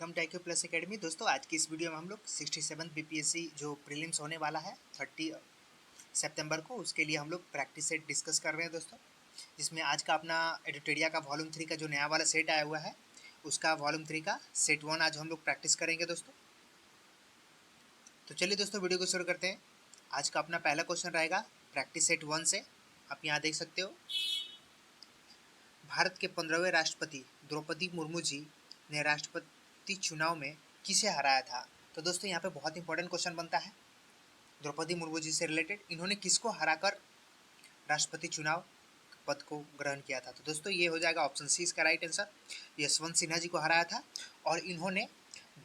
Welcome to IQ plus academy. दोस्तों आज की इस वीडियो में हम लोग 67 बीपीएससी जो प्रीलिम्स होने वाला है 30 सितंबर को, उसके लिए हम लोग प्रैक्टिस सेट डिस्कस कर रहे हैं दोस्तों। जिसमें आज का अपना एडिटोरिया का वॉल्यूम 3 का जो नया वाला सेट आया हुआ है उसका वॉल्यूम 3 का सेट 1 आज हम लोग प्रैक्टिस करेंगे दोस्तों। तो चलिए दोस्तों वीडियो को शुरू करते हैं। आज का अपना पहला क्वेश्चन रहेगा प्रैक्टिस सेट 1 से। आप यहाँ देख सकते हो, भारत के 15वें राष्ट्रपति द्रौपदी मुर्मू जी ने राष्ट्रपति चुनाव में किसे हराया था। तो दोस्तों यहाँ पे बहुत इंपॉर्टेंट क्वेश्चन बनता है द्रौपदी मुर्मू जी से रिलेटेड, इन्होंने किसको हराकर राष्ट्रपति चुनाव पद को ग्रहण किया था। तो दोस्तों ये हो जाएगा ऑप्शन सी इसका राइट आंसर। यशवंत सिन्हा जी को हराया था और इन्होंने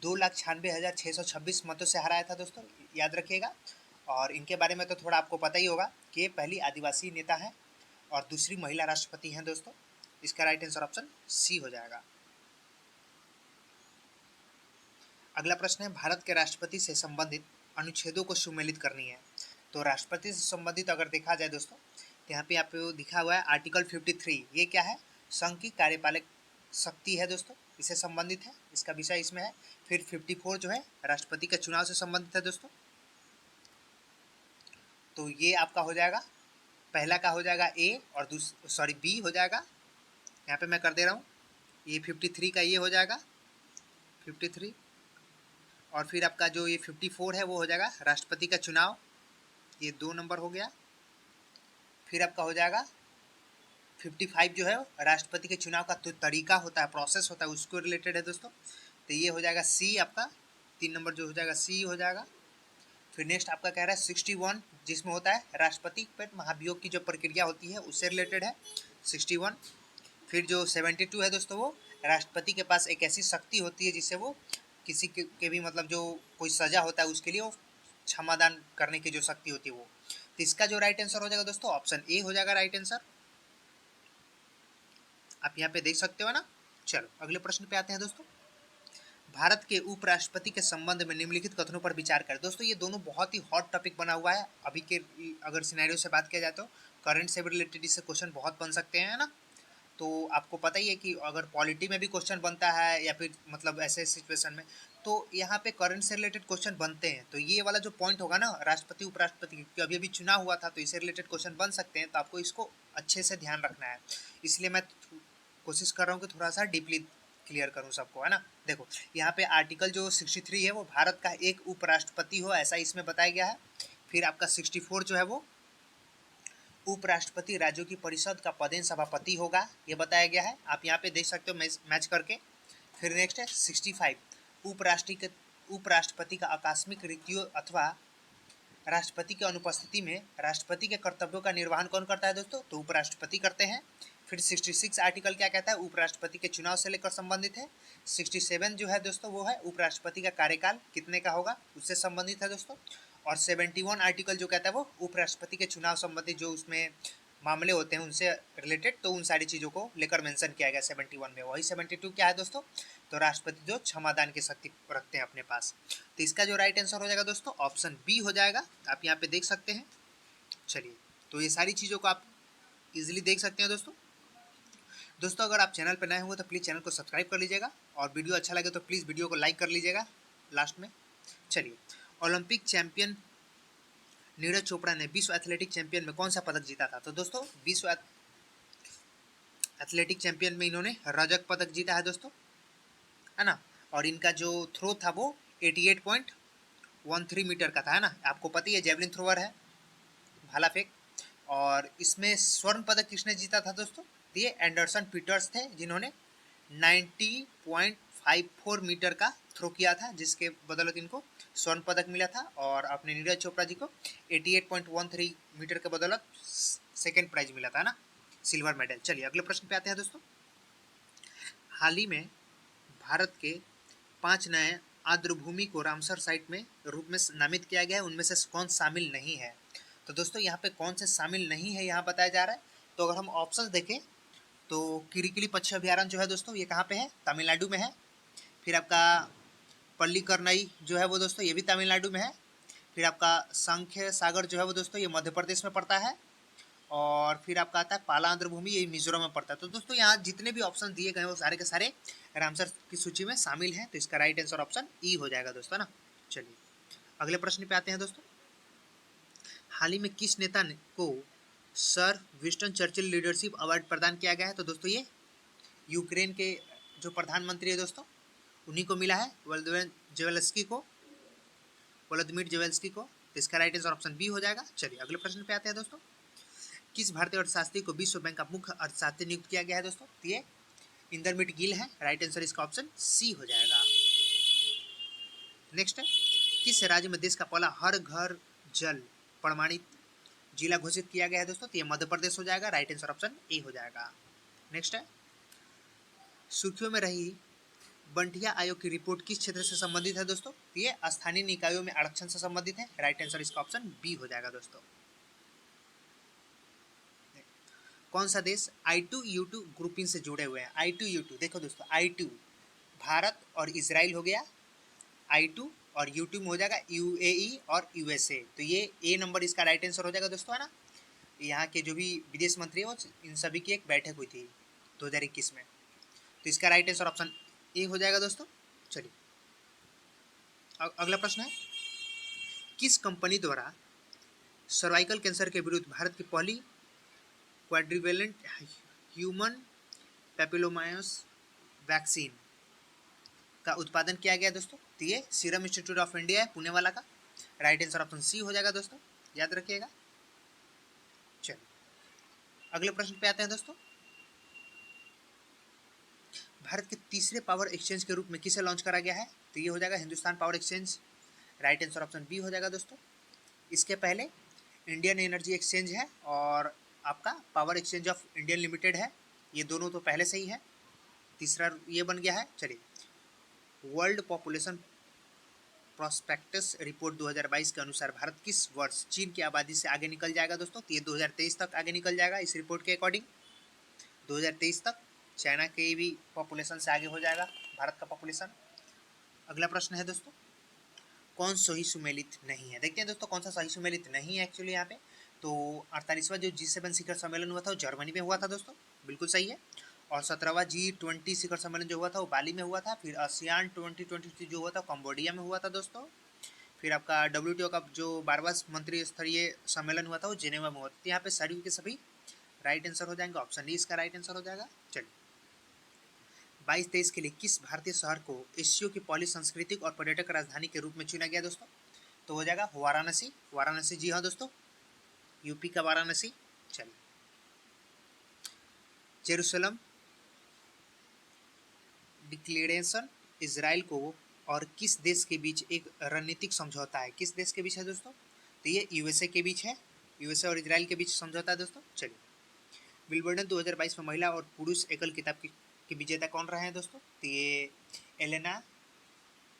2,96,626 मतों से हराया था दोस्तों, याद रखिएगा। और इनके बारे में तो थोड़ा आपको पता ही होगा कि ये पहली आदिवासी नेता है और दूसरी महिला राष्ट्रपति हैं दोस्तों। इसका राइट आंसर ऑप्शन सी हो जाएगा। अगला प्रश्न है, भारत के राष्ट्रपति से संबंधित अनुच्छेदों को सुमेलित करनी है। तो राष्ट्रपति से संबंधित अगर देखा जाए दोस्तों, तो यहाँ पे आपको दिखा हुआ है आर्टिकल 53। ये क्या है? संघ की कार्यपालक शक्ति है दोस्तों, इससे संबंधित है, इसका विषय इसमें है। फिर 54 जो है राष्ट्रपति के चुनाव से संबंधित है दोस्तों। तो ये आपका हो जाएगा, पहला का हो जाएगा ए और बी हो जाएगा। यहाँ पे मैं कर दे रहा हूँ, ये 53 का ये हो जाएगा 53, और फिर आपका जो ये 54 है वो हो जाएगा राष्ट्रपति का चुनाव, ये 2 नंबर हो गया। फिर आपका हो जाएगा 55 जो है राष्ट्रपति के चुनाव का तो तरीका होता है, प्रोसेस होता है, उसको रिलेटेड है दोस्तों। तो ये हो जाएगा सी आपका, 3 नंबर जो हो जाएगा सी हो जाएगा। फिर नेक्स्ट आपका कह रहा है 61, जिसमें होता है राष्ट्रपति पर महाभियोग की जो प्रक्रिया होती है उससे रिलेटेड है 61। फिर जो 72 है दोस्तों, वो राष्ट्रपति के पास एक ऐसी शक्ति होती है जिससे वो किसी के भी मतलब जो कोई सजा होता है उसके लिए वो क्षमादान करने की जो शक्ति होती है वो। तो इसका जो राइट आंसर हो जाएगा दोस्तों ऑप्शन ए हो जाएगा राइट आंसर। आप यहाँ पे देख सकते हो ना। चलो अगले प्रश्न पे आते हैं दोस्तों। भारत के उपराष्ट्रपति के संबंध में निम्नलिखित कथनों पर विचार करें। दोस्तों ये दोनों बहुत ही हॉट टॉपिक बना हुआ है अभी के, अगर सिनेरियो से बात किया जाए तो करंट से भी रिलेटेड इससे क्वेश्चन बहुत बन सकते हैं ना। तो आपको पता ही है कि अगर पॉलिटी में भी क्वेश्चन बनता है या फिर मतलब ऐसे सिचुएशन में, तो यहाँ पे करंट से रिलेटेड क्वेश्चन बनते हैं। तो ये वाला जो पॉइंट होगा ना राष्ट्रपति उपराष्ट्रपति की, अभी अभी चुनाव हुआ था तो इससे रिलेटेड क्वेश्चन बन सकते हैं, तो आपको इसको अच्छे से ध्यान रखना है। इसलिए मैं कोशिश कर रहा हूँ कि थोड़ा सा डीपली क्लियर करूँ सबको, है ना। देखो यहाँ पे आर्टिकल जो 63 है वो भारत का एक उपराष्ट्रपति हो ऐसा इसमें बताया गया है। फिर आपका 64 जो है वो उपराष्ट्रपति राज्यों की परिषद का पदेन सभापति होगा, ये बताया गया है। आप यहाँ पे देख सकते हो मैच करके। फिर नेक्स्ट है 65, उपराष्ट्रपति का आकस्मिक ऋतुओं अथवा राष्ट्रपति की अनुपस्थिति में राष्ट्रपति के कर्तव्यों का निर्वहन कौन करता है दोस्तों? तो उपराष्ट्रपति करते हैं। फिर 66 आर्टिकल क्या कहता है? उपराष्ट्रपति के चुनाव से लेकर संबंधित है। 67 जो है दोस्तों वो है उपराष्ट्रपति का कार्यकाल कितने का होगा उससे संबंधित है दोस्तों। और 71 आर्टिकल जो कहता है वो उपराष्ट्रपति के चुनाव संबंधित जो उसमें मामले होते हैं उनसे रिलेटेड, तो उन सारी चीज़ों को लेकर मेंशन किया गया 71 में। वही 72 क्या है दोस्तों? तो राष्ट्रपति जो क्षमादान की शक्ति रखते हैं अपने पास। तो इसका जो राइट आंसर हो जाएगा दोस्तों ऑप्शन बी हो जाएगा, आप यहाँ पे देख सकते हैं। चलिए तो ये सारी चीज़ों को आप इजीली देख सकते हैं दोस्तों अगर आप चैनल पर नए हुए तो प्लीज़ चैनल को सब्सक्राइब कर लीजिएगा, और वीडियो अच्छा लगे तो प्लीज़ वीडियो को लाइक कर लीजिएगा लास्ट में। चलिए, ओलंपिक चैंपियन नीरज चोपड़ा ने विश्व एथलेटिक चैंपियन में कौन सा पदक जीता था? तो दोस्तों विश्व एथलेटिक चैंपियन में इन्होंने रजत पदक जीता है दोस्तों, है ना। और इनका जो थ्रो था वो 88.13 मीटर का था, है ना। आपको पता ही है जेवलिन थ्रोअर है, भाला फेंक। और इसमें स्वर्ण पदक किसने जीता था दोस्तों? ये एंडरसन पीटर्स थे जिन्होंने 90.54 मीटर का थ्रो किया था, जिसके बदौलत इनको स्वर्ण पदक मिला था। और अपने नीरज चोपड़ा जी को 88.13 मीटर के बदौलत सेकेंड प्राइज मिला था ना, सिल्वर मेडल। चलिए अगले प्रश्न पे आते हैं दोस्तों। हाल ही में भारत के 5 नए आर्द्रभूमि को रामसर साइट में रूप में नामित किया गया है, उनमें से कौन शामिल नहीं है? तो दोस्तों यहाँ पे कौन से शामिल नहीं है यहाँ बताया जा रहा है। तो अगर हम ऑप्शंस देखें तो किरिकिली पक्षी अभ्यारण्य जो है दोस्तों ये कहाँ पे है? तमिलनाडु में है। फिर आपका पल्लीकरनई जो है वो दोस्तों ये भी तमिलनाडु में है। फिर आपका सांख्य सागर जो है वो दोस्तों ये मध्य प्रदेश में पड़ता है। और फिर आपका आता है पाला आंध्र भूमि, ये मिजोरम में पड़ता है। तो दोस्तों यहाँ जितने भी ऑप्शन दिए गए हैं वो सारे के सारे रामसर की सूची में शामिल हैं, तो इसका राइट आंसर ऑप्शन ई हो जाएगा दोस्तों ना। चलिए अगले प्रश्न पे आते हैं दोस्तों। हाल ही में किस नेता को sir Winston Churchill leadership award प्रदान किया गया है? तो दोस्तों ये यूक्रेन के जो प्रधानमंत्री है दोस्तों उन्हीं को मिला है, वोलोदिमीर जेवेल्स्की को। तो इसका राइट आंसर ऑप्शन बी हो जाएगा। चलिए अगले प्रश्न पे आते हैं दोस्तों। किस भारतीय अर्थशास्त्री को विश्व बैंक का मुख्य अर्थशास्त्री नियुक्त किया गया है दोस्तों? तो ये इंदरमिट गिल है। राइट आंसर इसका ऑप्शन सी हो जाएगा। नेक्स्ट है, किस राज्य में देश का पहला हर घर जल प्रमाणित जिला घोषित किया गया है दोस्तों? तो ये मध्य प्रदेश हो जाएगा। राइट आंसर ऑप्शन ए हो जाएगा। नेक्स्ट है, सुर्खियों में रही बंटिया आयोग की रिपोर्ट किस क्षेत्र से संबंधित है दोस्तों? ये स्थानीय निकायों में आरक्षण से संबंधित है। राइट आंसर इसका ऑप्शन बी हो जाएगा दोस्तों। कौन सा देश I2U2 ग्रुपिंग से जुड़े हुए हैं? I2U2 देखो दोस्तों, I2 भारत और इजराइल हो गया, I2 और U2 में हो जाएगा UAE और USA। तो ये ए नंबर इसका राइट आंसर हो जाएगा दोस्तों, है ना। यहाँ के जो भी विदेश मंत्री है वो इन सभी की एक बैठक हुई थी 2021 में। तो इसका राइट आंसर ऑप्शन ए हो जाएगा दोस्तों। चलिए अगला प्रश्न है, किस कंपनी द्वारा सर्वाइकल कैंसर के विरुद्ध भारत की पहली क्वाड्रिवेलेंट ह्यूमन पैपिलोमायस वैक्सीन का उत्पादन किया गया दोस्तों? तो ये सीरम इंस्टीट्यूट ऑफ इंडिया है, पुणे वाला का। राइट आंसर ऑप्शन सी हो जाएगा दोस्तों, याद रखिएगा। चलिए अगले प्रश्न पे आते हैं दोस्तों। भारत के तीसरे पावर एक्सचेंज के रूप में किसे लॉन्च करा गया है? तो ये हो जाएगा Hindustan power exchange. Right answer option B हो जाएगा दोस्तों। इसके पहले इंडियन एनर्जी एक्सचेंज है और आपका power exchange of Indian limited है, ये दोनों तो पहले से ही है। तीसरा ये बन गया है। चलिए, वर्ल्ड पॉपुलेशन प्रोस्पेक्टस रिपोर्ट 2022 के अनुसार भारत किस वर्ष चीन की आबादी से आगे निकल जाएगा दोस्तों? तो ये 2023 तक आगे निकल जाएगा इस रिपोर्ट के अकॉर्डिंग। 2023 तक चाइना के भी पॉपुलेशन से आगे हो जाएगा भारत का पॉपुलेशन। अगला प्रश्न है दोस्तों, कौन सही सुमेलित नहीं है? देखते हैं दोस्तों कौन सा सही सुमेलित नहीं है एक्चुअली यहाँ पे। तो 48वां जो G7 शिखर सम्मेलन हुआ था वो जर्मनी में हुआ था दोस्तों, बिल्कुल सही है। और 17वां G20 शिखर सम्मेलन जो हुआ था वो बाली में हुआ था। फिर आसियान 2023 जो हुआ था कंबोडिया में हुआ था दोस्तों। फिर आपका WTO का जो 12वां मंत्री स्तरीय सम्मेलन हुआ था वो जेनेवा में हुआ था। यहाँ पे सभी के सभी राइट आंसर हो जाएंगे, ऑप्शन डी इसका राइट आंसर हो जाएगा। चलिए 22-23 के लिए किस भारतीय शहर को एशिया की पहली सांस्कृतिक और पर्यटक राजधानी के रूप में चुना गया दोस्तों? तो हो जाएगा वाराणसी। वाराणसी, जी हाँ दोस्तों, यूपी का वाराणसी। चलिए, जेरूसलम डिक्लेरेशन इजराइल को और किस देश के बीच एक रणनीतिक समझौता है? किस देश के बीच है दोस्तों? तो ये USA के बीच है, USA और इजराइल के बीच समझौता है दोस्तों। चलिए, विल्बर्डन 2022 में महिला और पुरुष एकल किताब की विजेता कौन रहे हैं दोस्तों? तो ये एलेना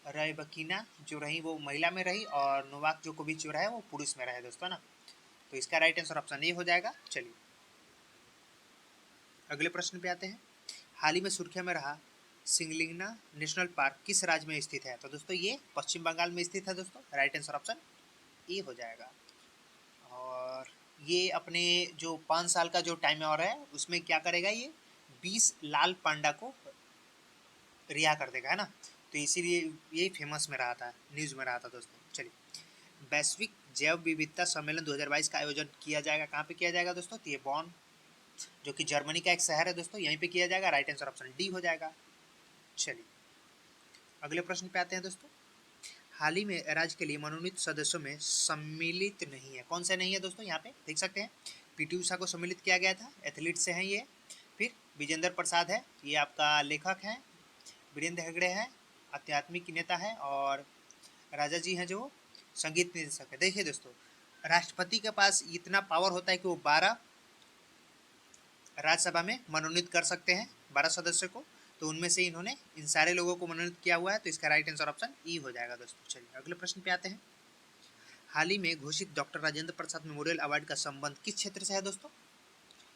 रैबकिना जो रही वो महिला में रही, और नोवाक जोकोविच जो रहा है वो पुरुष में रहे दोस्तों ना। तो इसका राइट आंसर ऑप्शन ए हो जाएगा। चलिए अगले प्रश्न पे आते हैं। हाल ही में सुर्खियों में रहा सिंगलिंगना नेशनल पार्क किस राज्य में स्थित है? तो दोस्तों ये पश्चिम बंगाल में स्थित है दोस्तों। राइट आंसर ऑप्शन ए हो जाएगा। और ये अपने जो 5 साल का जो टाइम और है उसमें क्या करेगा, ये 20 लाल पांडा को रिहा कर देगा, है ना। तो इसीलिए ये फेमस में रहा था, न्यूज़ में रहा था दोस्तों। चलिए, वैश्विक जैव विविधता सम्मेलन 2022 का आयोजन किया जाएगा, कहाँ पे किया जाएगा दोस्तों? तो ये बॉन जो कि जर्मनी का एक शहर है दोस्तों, यहीं पे किया जाएगा। राइट आंसर ऑप्शन डी हो जाएगा। चलिए अगले प्रश्न पे आते हैं दोस्तों। हाल ही में राज्य के लिए मनोनीत सदस्यों में सम्मिलित नहीं है, कौन सा नहीं है दोस्तों? यहाँ पे देख सकते हैं PT उषा को सम्मिलित किया गया था, एथलीट से हैं ये। फिर विजेंद्र प्रसाद है, ये आपका लेखक हैं। वीरेंद्र हेगड़े हैं, आध्यात्मिक नेता है। और राजा जी हैं जो संगीत निर्देशक है। देखिए दोस्तों, राष्ट्रपति के पास इतना पावर होता है कि वो 12 राज्यसभा में मनोनीत कर सकते हैं 12 सदस्यों को। तो उनमें से इन्होंने इन सारे लोगों को मनोनीत किया हुआ है। तो इसका राइट आंसर ऑप्शन ई हो जाएगा दोस्तों। चलिए अगले प्रश्न पे आते हैं। हाल ही में घोषित doctor Rajendra Prasad memorial award का संबंध किस क्षेत्र से है दोस्तों?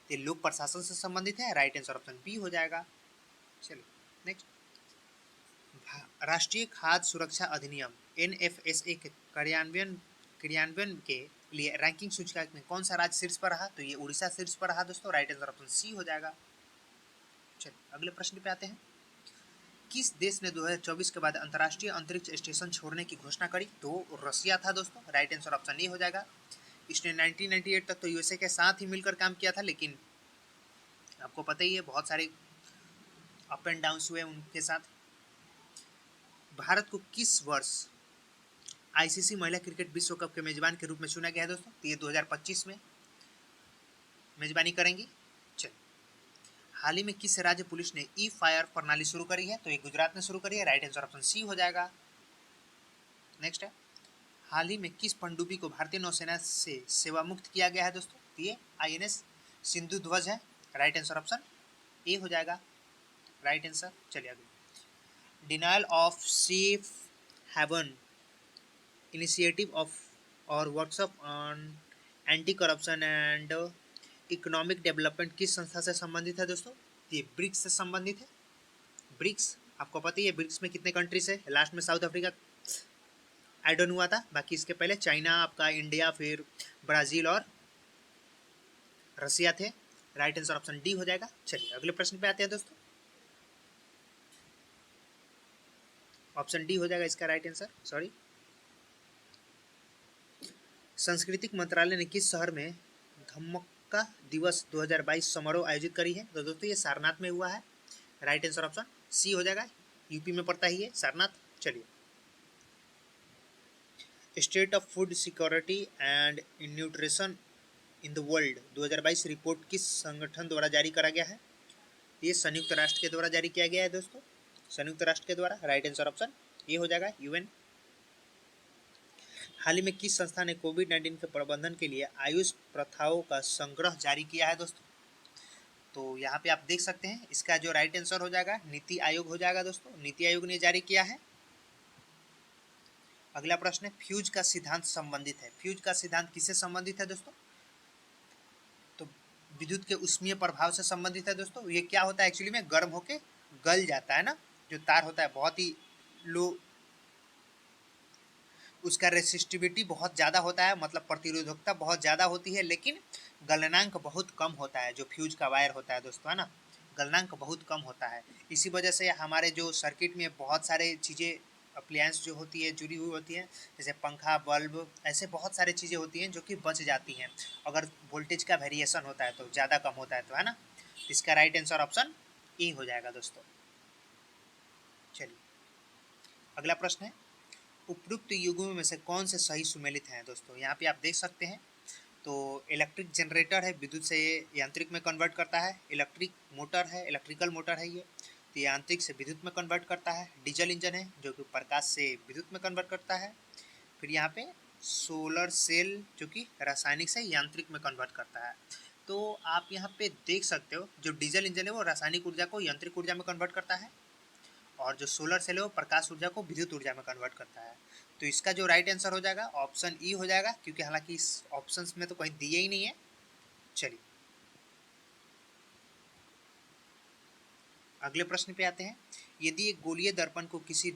ये लोक प्रशासन से संबंधित है। राइट आंसर ऑप्शन बी हो जाएगा। चलिए नेक्स्ट, राष्ट्रीय खाद्य सुरक्षा अधिनियम NFSA के क्रियान्वयन के लिए रैंकिंग सूचकांक में कौन सा राज्य शीर्ष पर रहा? तो ये उड़ीसा शीर्ष पर रहा दोस्तों। राइट आंसर ऑप्शन सी हो जाएगा। चलिए अगले प्रश्न पे आते हैं। किस देश ने 2024 के बाद अंतर्राष्ट्रीय अंतरिक्ष स्टेशन छोड़ने की घोषणा करी? तो रसिया था दोस्तों। राइट आंसर ऑप्शन ए हो जाएगा। इसने 1998 तक तो यूएसए के साथ ही मिलकर काम किया था, लेकिन आपको पता ही है बहुत सारे अप एंड डाउन हुए उनके साथ। भारत को किस वर्ष आईसीसी महिला क्रिकेट विश्व कप के मेजबान के रूप में चुना गया है दोस्तों? तो ये 2025 में मेजबानी करेंगी। चलिए, हाल ही में किस राज्य पुलिस ने ई फायर प्रणाली शुरू करी है? तो ये गुजरात ने शुरू करी है। राइट आंसर ऑप्शन सी हो जाएगा। नेक्स्ट है, हाल ही में किस पनडुब्बी को भारतीय नौसेना से सेवा मुक्त किया गया है दोस्तों? तो ये आईएनएस सिंधु ध्वज है। राइट आंसर ऑप्शन ए हो जाएगा। Right answer. चलिए आगे, denial of safe haven initiative of और workshop on anti corruption and economic development किस संस्था से संबंधित है दोस्तों? ये ब्रिक्स से संबंधित है। ब्रिक्स आपको पता ही है, ब्रिक्स में कितने कंट्रीज है? लास्ट में साउथ अफ्रीका ऐड ऑन हुआ था, बाकी इसके पहले चाइना, आपका इंडिया, फिर ब्राज़ील और रसिया थे। राइट आंसर ऑप्शन डी हो जाएगा। चलिए अगले प्रश्न पे आते हैं दोस्तों। ऑप्शन डी हो जाएगा इसका राइट आंसर। सॉरी, सांस्कृतिक मंत्रालय ने किस शहर में धम्मक्का दिवस 2022 समारोह आयोजित करी है? तो दोस्तों ये सारनाथ में हुआ है। राइट आंसर ऑप्शन सी हो जाएगा। यूपी में पड़ता ही है सारनाथ। चलिए, state of food security and nutrition in the world 2022 report किस संगठन द्वारा जारी करा गया है? ये संयुक्त राष्ट्र के द्वारा जारी किया गया है दोस्तों। संयुक्त राष्ट्र के द्वारा। राइट आंसर ऑप्शन ये हो जाएगा, यूएन। हाल ही में किस संस्था ने कोविड-19 के प्रबंधन के लिए आयुष प्रथाओं का संग्रह जारी किया है दोस्तों? तो यहाँ पे आप देख सकते हैं, इसका जो राइट आंसर हो जाएगा नीति आयोग हो जाएगा दोस्तों। नीति आयोग ने जारी किया है। अगला प्रश्न है, फ्यूज का सिद्धांत संबंधित है। फ्यूज का सिद्धांत किससे संबंधित है दोस्तों? तो विद्युत के ऊष्मीय प्रभाव से संबंधित है दोस्तों। ये क्या होता है एक्चुअली में, गर्म होके गल जाता है ना, जो तार होता है बहुत ही लो, उसका रेसिस्टिविटी बहुत ज़्यादा होता है, मतलब प्रतिरोधकता बहुत ज़्यादा होती है, लेकिन गलनांक बहुत कम होता है। जो फ्यूज का वायर होता है दोस्तों, है ना, गलनांक बहुत कम होता है। इसी वजह से हमारे जो सर्किट में बहुत सारे चीज़ें अप्लायंस जो होती है जुड़ी हुई होती हैं, जैसे पंखा, बल्ब, ऐसे बहुत सारी चीज़ें होती हैं जो कि बच जाती हैं अगर वोल्टेज का वेरिएशन होता है, तो ज़्यादा कम होता है तो, है ना। इसका राइट आंसर ऑप्शन ए हो जाएगा दोस्तों। चलिए अगला प्रश्न है, उपयुक्त युग्मों में से कौन से सही सुमेलित हैं दोस्तों? यहाँ पे आप देख सकते हैं। तो इलेक्ट्रिक जनरेटर है, विद्युत से यांत्रिक में कन्वर्ट करता है। इलेक्ट्रिक मोटर है, इलेक्ट्रिकल मोटर है ये, तो यांत्रिक से विद्युत में कन्वर्ट करता है। डीजल इंजन है जो कि प्रकाश से विद्युत में कन्वर्ट करता है। फिर यहाँ पे सोलर सेल जो कि रासायनिक से यांत्रिक में कन्वर्ट करता है। तो आप यहाँ पे देख सकते हो, जो डीजल इंजन है वो रासायनिक ऊर्जा को यांत्रिक ऊर्जा में कन्वर्ट करता है, और जो सोलर सेल है वो प्रकाश ऊर्जा को विद्युत ऊर्जा में कन्वर्ट करता है। तो इसका जो राइट आंसर हो जाएगा ऑप्शन ई हो जाएगा, क्योंकि हालांकि इस ऑप्शंस में तो कहीं दिए ही नहीं है। चलिए अगले प्रश्न पे आते हैं। यदि एक गोलीय दर्पण को किसी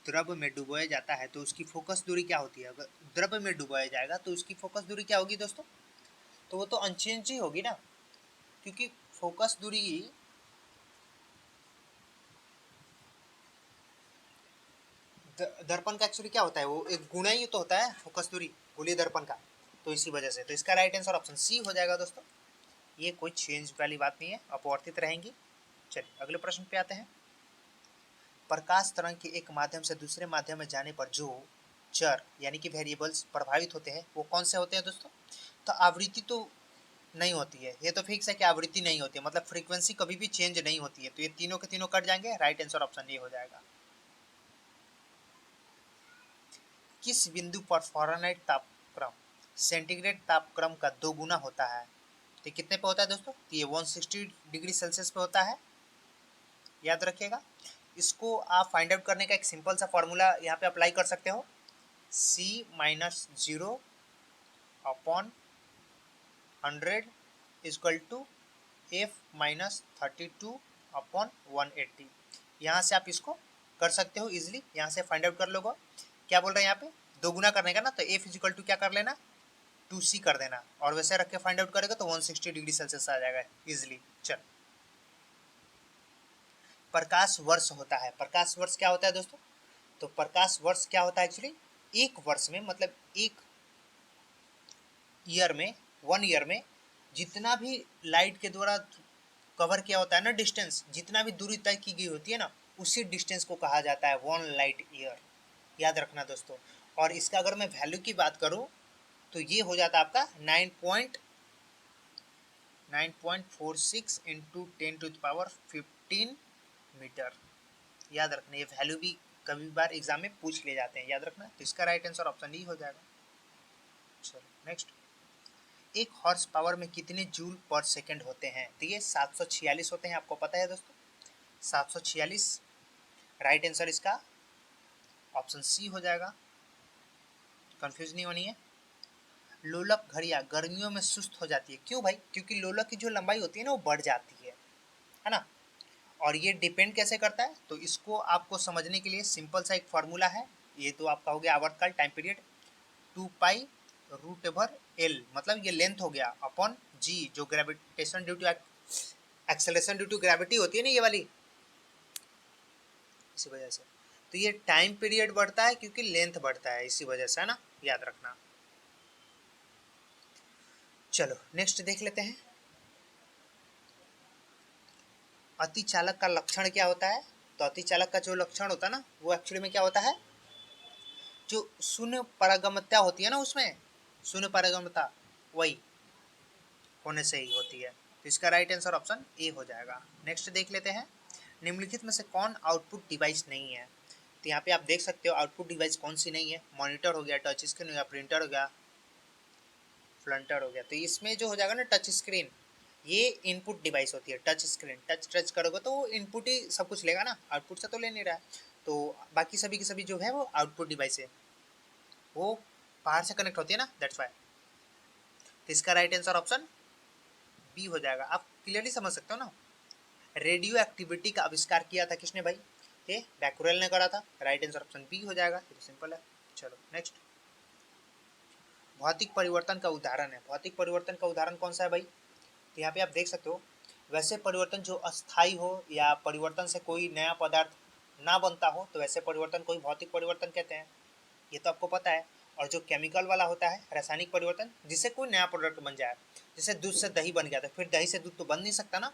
द्रव में डुबोया जाता है तो उसकी फोकस दूरी क्या होती है? अगर द्रव में डुबोया जाएगा तो उसकी फोकस दूरी क्या होगी दोस्तों? तो वो तो अनचेंज ही होगी ना, क्योंकि फोकस दूरी दर्पण का एक्चुअली क्या होता है, वो एक गुणा ही तो होता है फोकस दूरी गोलीय दर्पण का। तो इसी वजह से तो इसका राइट आंसर ऑप्शन सी हो जाएगा दोस्तों। ये कोई चेंज वाली बात नहीं है, अपवर्तित रहेंगी। चलिए अगले प्रश्न पे आते हैं। प्रकाश तरंग के एक माध्यम से दूसरे माध्यम में जाने पर जो चर यानी कि वेरिएबल्स प्रभावित होते हैं वो कौन से होते हैं दोस्तों? तो आवृत्ति तो नहीं होती है, ये तो फिक्स है कि आवृत्ति नहीं होती है, मतलब फ्रीक्वेंसी कभी भी चेंज नहीं होती है। तो ये तीनों के तीनों कट जाएंगे। राइट आंसर ऑप्शन ए हो जाएगा। किस बिंदु पर फ़ारेनहाइट तापक्रम सेंटीग्रेड तापक्रम का 2 गुना होता है? तो कितने पे होता है दोस्तों? तो ये 160 डिग्री सेल्सियस पे होता है, याद रखिएगा। इसको आप फाइंड आउट करने का एक सिंपल सा फॉर्मूला यहाँ पे अप्लाई कर सकते हो, C-0 upon 100 equal to F-32 upon 180। यहाँ से आप इसको कर सकते हो इजिली, यहाँ से फाइंड आउट कर लोगे। क्या बोल रहे हैं यहाँ पे, 2 गुना करने का ना, तो F इक्वल टू क्या कर लेना, 2C कर देना और वैसे रख के फाइंड आउट करेगा तो 160 डिग्री सेल्सियस आ जाएगा इजिली। चल, प्रकाश वर्ष होता है। प्रकाश वर्ष क्या होता है दोस्तों? तो प्रकाश वर्ष क्या होता है एक्चुअली, एक वर्ष में मतलब एक ईयर में, 1 ईयर में जितना भी लाइट के द्वारा कवर किया होता है ना डिस्टेंस, जितना भी दूरी तय की गई होती है ना, उसी डिस्टेंस को कहा जाता है 1 लाइट ईयर। याद रखना दोस्तों। और इसका अगर मैं वैल्यू की बात करूं तो ये हो जाता है आपका 9.46 इंटू 10⁻15 मीटर। याद रखना, ये वैल्यू भी कभी बार एग्जाम में पूछ ले जाते हैं, याद रखना। तो इसका राइट आंसर ऑप्शन ई हो जाएगा। चलो नेक्स्ट, एक हॉर्स पावर में कितने जूल पर सेकंड होते हैं? तो ये 746 होते हैं, आपको पता है दोस्तों, 746। राइट आंसर इसका ऑप्शन सी हो जाएगा, कंफ्यूज नहीं होनी है। लोलक घड़ियां गर्मियों में सुस्त हो जाती है, क्यों भाई? क्योंकि लोलक की जो लंबाई होती है ना वो बढ़ जाती है ना। और ये डिपेंड कैसे करता है, तो इसको आपको समझने के लिए सिंपल सा एक फार्मूला है। ये तो आपका हो गया आवर्तकाल, टाइम पीरियड, 2π√L, मतलब ये लेंथ हो गया अपॉन जी, जो gravitation due to acceleration due to gravity होती है ना, ये वाली, इसी वजह से। तो ये टाइम पीरियड बढ़ता है क्योंकि लेंथ बढ़ता है, इसी वजह से, है ना, याद रखना। चलो नेक्स्ट देख लेते हैं, अतिचालक का लक्षण क्या होता है? तो अतिचालक का जो लक्षण होता है ना, वो एक्चुअली में क्या होता है, जो शून्य पारगम्यता होती है ना, उसमें शून्य पारगम्यता वही होने से ही होती है। तो इसका राइट आंसर ऑप्शन ए हो जाएगा। नेक्स्ट देख लेते हैं, निम्नलिखित में से कौन आउटपुट डिवाइस नहीं है? तो यहाँ पे आप देख सकते हो आउटपुट डिवाइस कौन सी नहीं है। मॉनिटर हो गया, टच स्क्रीन हो गया, प्रिंटर हो गया, फ्लंटर हो गया। तो इसमें जो हो जाएगा ना टच स्क्रीन, ये इनपुट डिवाइस होती है। टच स्क्रीन, टच करोगे तो वो इनपुट ही सब कुछ लेगा ना, आउटपुट से तो ले नहीं रहा है। तो बाकी सभी की सभी जो है वो आउटपुट डिवाइस है, वो बाहर से कनेक्ट होती है ना, दैट्स वाई। तो इसका राइट आंसर ऑप्शन बी हो जाएगा। आप क्लियरली समझ सकते हो ना। रेडियो एक्टिविटी का आविष्कार किया था किसने भाई? ये बैकुरेल ने करा था। राइट आंसर ऑप्शन बी हो जाएगा, ये तो सिंपल है। चलो नेक्स्ट, भौतिक परिवर्तन का उदाहरण है। भौतिक परिवर्तन का उदाहरण कौन सा है भाई? तो यहाँ पे आप देख सकते हो, वैसे परिवर्तन जो अस्थाई हो या परिवर्तन से कोई नया पदार्थ ना बनता हो, तो वैसे परिवर्तन कोई भौतिक परिवर्तन कहते हैं, ये तो आपको पता है। और जो केमिकल वाला होता है रासायनिक परिवर्तन, जिससे कोई नया प्रोडक्ट बन जाए, जैसे दूध से दही बन गया था, फिर दही से दूध तो बन नहीं सकता ना,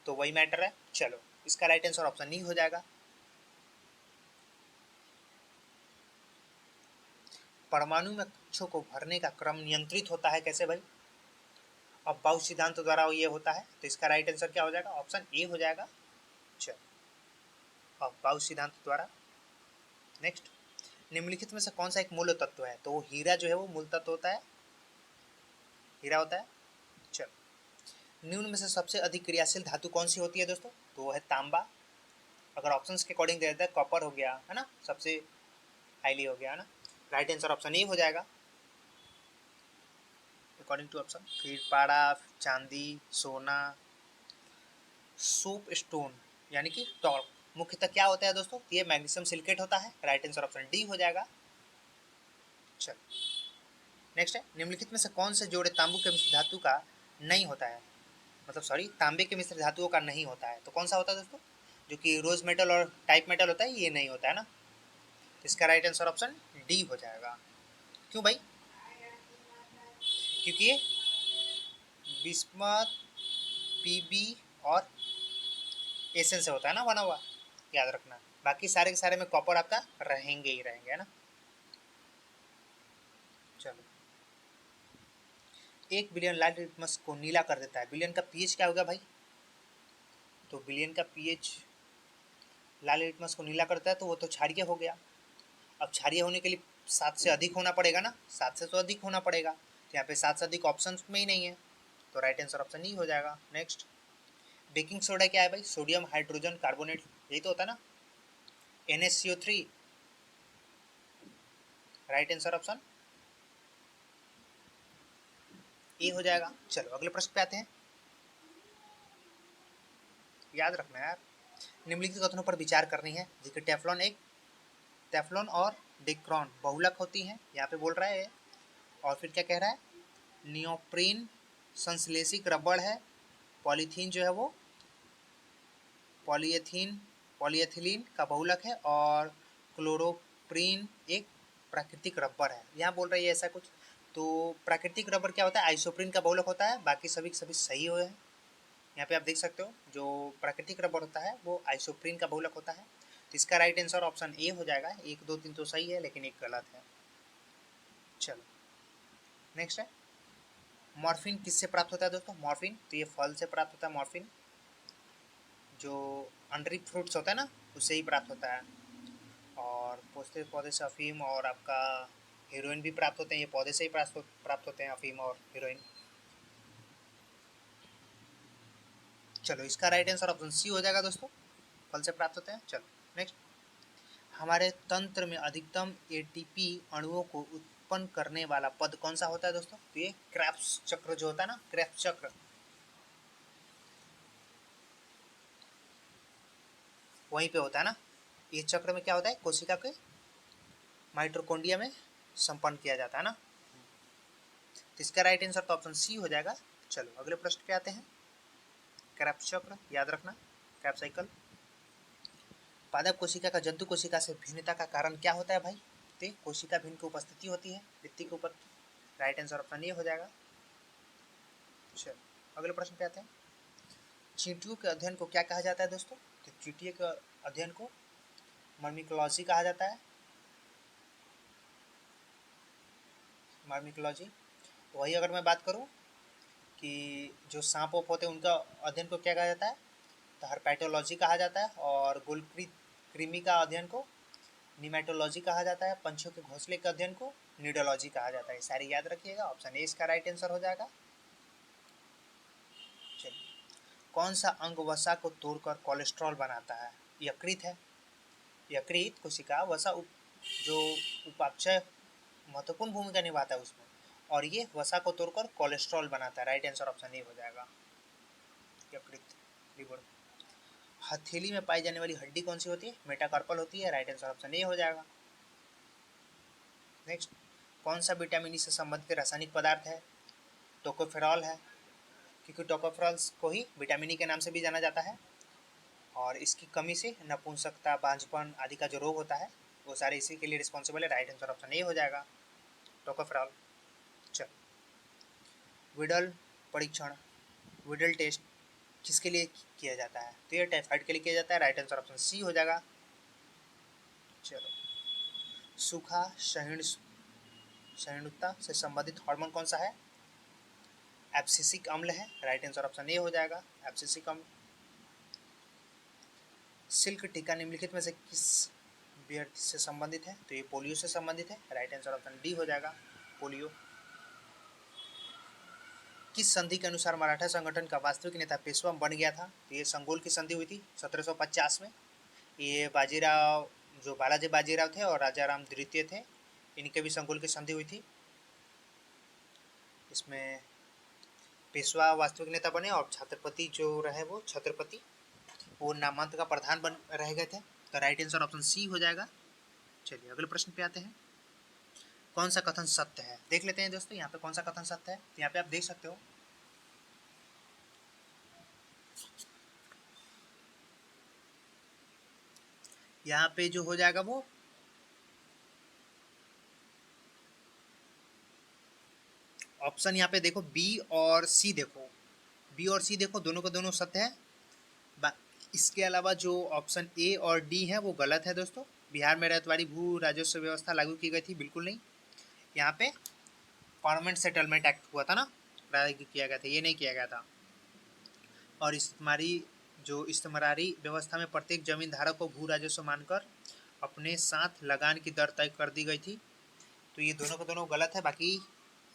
तो वही मैटर है। चलो इसका राइट आंसर ऑप्शन नहीं हो जाएगा। परमाणु में कक्षों को भरने का क्रम नियंत्रित होता है कैसे भाई? अब बाउस सिद्धांत द्वारा ये होता है। तो इसका राइट आंसर क्या हो जाएगा? ऑप्शन ए हो जाएगा। चलो, अब बाउस सिद्धांत द्वारा। नेक्स्ट, निम्नलिखित में से कौन सा एक मूल तत्व है? तो हीरा जो है वो मूल तत्व होता है, हीरा होता है। चलो, निम्न में से सबसे अधिक क्रियाशील धातु कौन सी होती है दोस्तों? तो वो है तांबा। अगर ऑप्शंस के अकॉर्डिंग दे देता है, कॉपर हो गया है ना, सबसे हाईली हो गया है ना। राइट आंसर ऑप्शन ए हो जाएगा अकॉर्डिंग टू ऑप्शन। फिर पारा, चांदी, सोना, सोप स्टोन यानी कि टॉर्क मुख्यतः क्या होता है दोस्तों? ये मैग्नीशियम सिलिकेट होता है। राइट आंसर ऑप्शन डी हो जाएगा। चलो नेक्स्ट है, निम्नलिखित में से कौन से जोड़े तांबू के मिश्र धातु का नहीं होता है? मतलब सॉरी, तांबे के मिश्र धातुओं का नहीं होता है। तो कौन सा होता है दोस्तों? जो कि रोज मेटल और टाइप मेटल होता है, ये नहीं होता है ना। इसका राइट आंसर ऑप्शन डी हो जाएगा। क्यों भाई? क्योंकि ये बिस्मथ, पीबी और एसन से होता है ना बना हुआ, याद रखना। बाकी सारे के सारे में कॉपर आपका रहेंगे ही रहेंगे, है ना। चलो, 1 बिलियन लाल लिटमस को नीला कर देता है। बिलियन का पीएच क्या होगा भाई? तो बिलियन का पीएच लाल लिटमस को नीला करता है, तो वो तो क्षारीय हो गया। अब क्षारीय होने के लिए 7 से अधिक होना पड़ेगा ना, 7 से तो अधिक होना पड़ेगा। तो यहाँ पे 7 से अधिक ऑप्शन में ही नहीं है, तो राइट आंसर ऑप्शन ई हो जाएगा। नेक्स्ट, बेकिंग सोडा क्या है भाई? सोडियम हाइड्रोजन कार्बोनेट, यही तो होता है ना, NaCO3। Right answer option A हो जाएगा। चलो अगले प्रश्न पे आते हैं, याद रखना यार, निम्नलिखित कथनों पर विचार करनी है। देखिए, टेफ्लॉन और डिक्रॉन बहुलक होती हैं, यहाँ पे बोल रहा है। और फिर क्या कह रहा है? नियोप्रीन संश्लेषित रबड़ है, पॉलीथीन जो है वो पॉलीएथिलीन का बहुलक है, और क्लोरोप्रीन एक प्राकृतिक रबर है। यहाँ बोल रही है ऐसा कुछ। तो प्राकृतिक रबर क्या होता है, आइसोप्रीन का बहुलक होता है। बाकी सभी सभी सही हुए हैं। यहाँ पे आप देख सकते हो जो प्राकृतिक रबर होता है वो आइसोप्रीन का बहुलक होता है। तो इसका राइट आंसर ऑप्शन ए हो जाएगा। 1 2 3 तो सही है, लेकिन एक गलत है। चलो नेक्स्ट है, मॉर्फिन किससे प्राप्त होता है दोस्तों? मॉर्फिन तो ये फल से प्राप्त होता है। मॉर्फिन जो अनरिप फ्रूट्स होता है ना, उससे ही प्राप्त होता है। और पौधे पौधे से अफीम और आपका हीरोइन भी प्राप्त होते हैं। ये पौधे से ही प्राप्त होते हैं, अफीम और हीरोइन। चलो इसका राइट आंसर ऑप्शन सी हो जाएगा दोस्तों, फल से प्राप्त होते हैं। चलो नेक्स्ट, हमारे तंत्र में अधिकतम एटीपी अणुओं को उत्पन्न करने वाला पद कौन सा होता है दोस्तों? तो ये क्रेब्स चक्र जो होता है ना, क्रेब्स चक्र, वहीं पे होता है ना। ये चक्र में क्या होता है, कोशिका के माइटोकॉन्ड्रिया में संपन्न किया जाता है ना। तो इसका राइट आंसर तो ऑप्शन सी हो जाएगा। चलो अगले प्रश्न पे आते हैं। क्रेब्स चक्र याद रखना, क्रेब्स साइकिल। पादप कोशिका का जंतु कोशिका से भिन्नता का कारण क्या होता है भाई? तो कोशिका भिन्न की उपस्थिति होती है भित्ति के ऊपर। राइट आंसर ऑप्शन ए हो जाएगा। चलो अगले प्रश्न पे आते हैं। चींटियों के अध्ययन को क्या कहा जाता है दोस्तों? तो चींटियों के अध्ययन को मर्मिकोलॉजी कहा जाता है। मर्मिकोलॉजी। वही अगर मैं बात करूं कि जो सांप वाप होते हैं उनका अध्ययन को क्या कहा जाता है? तो हर्पेटोलॉजी कहा जाता है। और गोल्ड कृमि का अध्ययन को निमेटोलॉजी कहा जाता है। पंछियों के घोंसले के अध्ययन को निडोलॉजी कहा जाता है। सारी याद रखिएगा, ऑप्शन ए इसका राइट आंसर हो जाएगा। चलिए, कौन सा अंग वसा को तोड़कर कोलेस्ट्रॉल बनाता है? यकृत है। यकृत कोशिका वसा जो उपापचय महत्वपूर्ण भूमिका निभाता है उसमें, और ये वसा को तोड़कर कोलेस्ट्रॉल बनाता है। राइट आंसर ऑप्शन ए हो जाएगा, यकृत, लिवर। हथेली में पाई जाने वाली हड्डी कौन सी होती है? मेटाकार्पल होती है। राइट आंसर ऑप्शन ए हो जाएगा। नेक्स्ट, कौन सा विटामिन ई से संबंधित रासायनिक पदार्थ है? टोकोफेरॉल है, क्योंकि टोकोफेरॉल को ही विटामिन ई के नाम से भी जाना जाता है। और इसकी कमी से नपुंसकता, बांझपन आदि का जो रोग होता है वो सारे इसी के लिए रिस्पॉन्सिबल है। राइट आंसर ऑप्शन ए हो जाएगा, टोकोफेरॉल। चलो, विडल परीक्षण, विडल टेस्ट किसके लिए किया जाता है? तो ये टाइफाइड के लिए किया जाता है। राइट आंसर ऑप्शन सी हो जाएगा। चलो, सूखा सहिष्णुता से संबंधित हार्मोन कौन सा है? एब्सिसिक अम्ल है। राइट आंसर ऑप्शन ए हो जाएगा, एब्सिसिक अम्ल। सिल्क टीका निम्नलिखित में से किस व्यक्ति से संबंधित है? तो ये पोलियो से संबंधित है। राइट आंसर ऑप्शन डी हो जाएगा, पोलियो। किस संधि के अनुसार मराठा संगठन का वास्तविक नेता पेशवा बन गया था? तो ये संगोल की संधि हुई थी 1750 में। ये बाजीराव, जो बालाजी बाजीराव थे और राजा राम द्वितीय थे, इनके भी संगोल की संधि हुई थी। इसमें पेशवा वास्तविक नेता बने और छत्रपति जो रहे वो छत्रपति वो नामांत का प्रधान बन रह गए थे। तो राइट आंसर ऑप्शन सी हो जाएगा। चलिए अगले प्रश्न पे आते हैं। कौन सा कथन सत्य है? देख लेते हैं दोस्तों यहाँ पे कौन सा कथन सत्य है। यहाँ पे आप देख सकते हो, यहाँ पे जो हो जाएगा वो ऑप्शन, यहाँ पे देखो बी और सी, देखो बी और सी देखो, दोनों को दोनों सत्य है। इसके अलावा जो ऑप्शन ए और डी है वो गलत है दोस्तों। बिहार में रैयतवाड़ी भू राजस्व व्यवस्था लागू की गई थी, बिल्कुल नहीं। यहाँ पे परमानेंट सेटलमेंट एक्ट हुआ था ना, लागू किया गया था, ये नहीं किया गया था। और इस्तेमारी व्यवस्था में प्रत्येक जमीन धारक को भू राजस्व मानकर अपने साथ लगान की दर तय कर दी गई थी। तो ये दोनों को दोनों गलत है, बाकी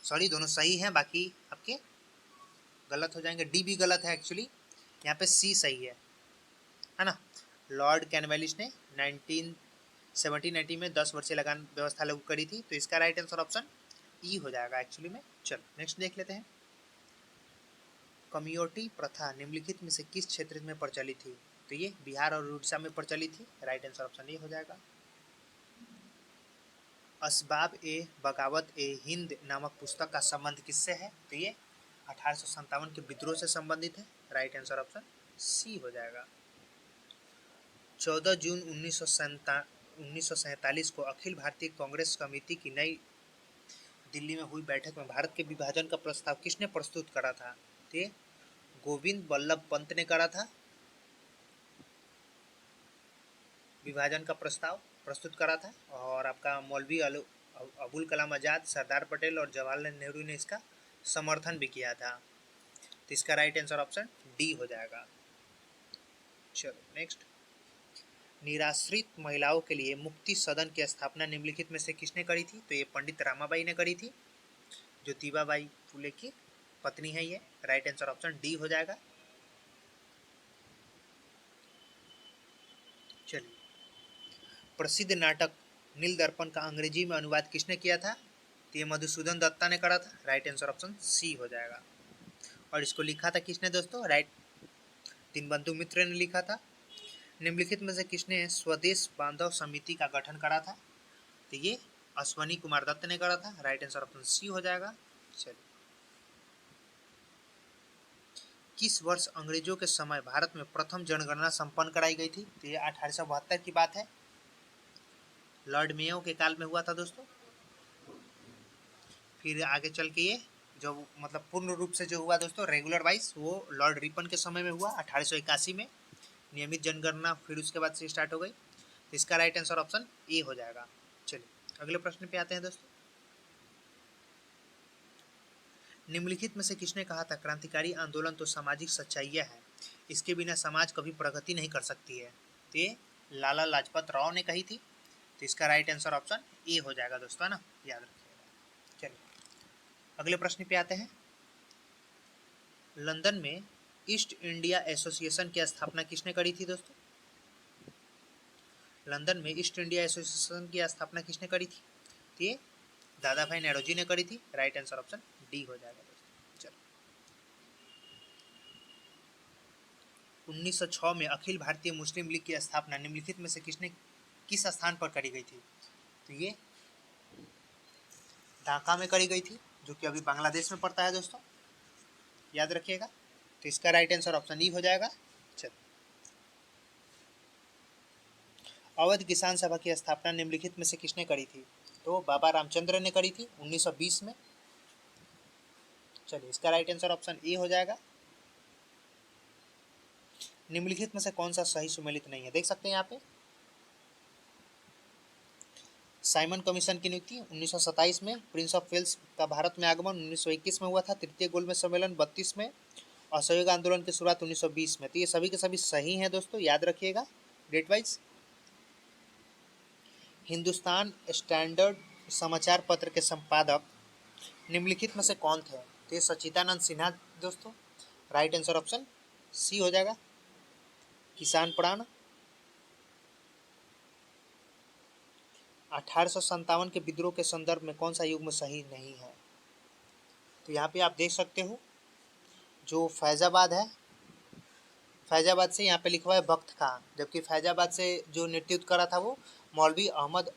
सॉरी दोनों सही हैं, बाकी आपके गलत हो जाएंगे। डी भी गलत है एक्चुअली, यहाँ पे सी सही है ना। लॉर्ड कैनवेलिस ने 1790 में 10 वर्षीय लगान व्यवस्था लागू करी थी। तो इसका राइट आंसर ऑप्शन ई हो जाएगा एक्चुअली में। चलो नेक्स्ट देख लेते हैं। कम्योटी प्रथा निम्नलिखित में से किस क्षेत्र में प्रचलित थी? तो ये बिहार और उड़ीसा में प्रचलित थी। राइट आंसर ऑप्शन ए हो जाएगा। असबाब ए बगावत ए हिंद नामक पुस्तक का संबंध किससे है? तो ये 1857 के विद्रोह से संबंधित है। राइट आंसर ऑप्शन सी हो जाएगा। 14 जून 1947 को अखिल भारतीय कांग्रेस कमेटी की नई दिल्ली में हुई बैठक में भारत के विभाजन का प्रस्ताव किसने प्रस्तुत करा था? तो गोविंद बल्लभ पंत ने करा था। विभाजन का प्रस्ताव प्रस्तुत करा था और आपका मौलवी अबुल कलाम आज़ाद, सरदार पटेल और जवाहरलाल नेहरू ने इसका समर्थन भी किया था। तो इसका राइट आंसर ऑप्शन डी हो जाएगा। चलो नेक्स्ट, निराश्रित महिलाओं के लिए मुक्ति सदन की स्थापना निम्नलिखित में से किसने करी थी? तो ये पंडित रामाबाई ने करी थी, ज्योतिबाबाई फुले की पत्नी है ये। राइट आंसर ऑप्शन डी हो जाएगा। चलिए, प्रसिद्ध नाटक नील दर्पण का अंग्रेजी में अनुवाद किसने किया था? तो ये मधुसूदन दत्ता ने करा था। राइट आंसर ऑप्शन सी हो जाएगा। और इसको लिखा था किसने दोस्तों? राइट, दीनबंधु मित्र ने लिखा था। निम्नलिखित में से किसने स्वदेश बांधव समिति का गठन करा था? तो ये अश्वनी कुमार दत्त ने करा था। राइट आंसर ऑप्शन सी हो जाएगा। चलिए, किस वर्ष अंग्रेजों के समय भारत में प्रथम जनगणना संपन्न कराई गई थी? तो ये 1872 की बात है, लॉर्ड मेयो के काल में हुआ था दोस्तों। फिर आगे चल के ये जो मतलब पूर्ण रूप से जो हुआ दोस्तों रेगुलर वाइज, वो लॉर्ड रिपन के समय में हुआ 1881 में। नियमित जनगणना फिर उसके बाद से स्टार्ट हो गई। तो इसका राइट आंसर ऑप्शन ए हो जाएगा। चलिए अगले प्रश्न पे आते हैं दोस्तों। निम्नलिखित में से किसने कहा था क्रांतिकारी आंदोलन तो सामाजिक सच्चाइयाँ है, इसके बिना समाज कभी प्रगति नहीं कर सकती है? तो ये लाला लाजपत राव ने कही थी। तो इसका राइट आंसर ऑप्शन ए हो जाएगा दोस्तों, है ना, याद रखिएगा। चलिए अगले प्रश्न पे आते हैं। लंदन में ईस्ट इंडिया एसोसिएशन की स्थापना किसने करी थी दोस्तों? लंदन में ईस्ट इंडिया एसोसिएशन की स्थापना किसने करी थी? तो ये दादा भाई नेहरू ने करी थी। राइट आंसर ऑप्शन डी हो जाएगा दोस्तों। चलो, 1906 में अखिल भारतीय मुस्लिम लीग की स्थापना निम्नलिखित में से किसने किस स्थान पर करी गई थी? तो ये ढाका में करी गई थी, जो कि अभी बांग्लादेश में पड़ता है दोस्तों, याद रखिएगा। तो इसका राइट आंसर ऑप्शन ई हो जाएगा। चलो, अवध किसान सभा की स्थापना निम्नलिखित में से किसने करी थी? तो बाबा रामचंद्र ने करी थी 1920 में। चलिए इसका राइट आंसर ऑप्शन ए हो जाएगा। निम्नलिखित में से कौन सा सही सुमेलित नहीं है? देख सकते हैं यहाँ पे, साइमन कमीशन की नियुक्ति 1927 में, प्रिंस ऑफ वेल्स का भारत में आगमन 1921 में हुआ था, तृतीय गोलमेज सम्मेलन 32 में, असहयोग आंदोलन की शुरुआत 1920 में। तो ये सभी के सभी सही हैं दोस्तों, याद रखिएगा डेट वाइज। हिंदुस्तान स्टैंडर्ड समाचार पत्र के संपादक निम्नलिखित में से कौन थे? तो ये सच्चिदानंद सिन्हा दोस्तों। राइट आंसर ऑप्शन सी हो जाएगा। किसान प्राण 1857 के विद्रोह के संदर्भ में कौन सा युग्म सही नहीं है? तो यहाँ पे आप देख सकते हो, जो फैजाबाद है, फैजाबाद से यहाँ पे लिखा हुआ है बख्त खां, जबकि फैजाबाद से जो नेतृत्व करा था वो मौलवी अहमद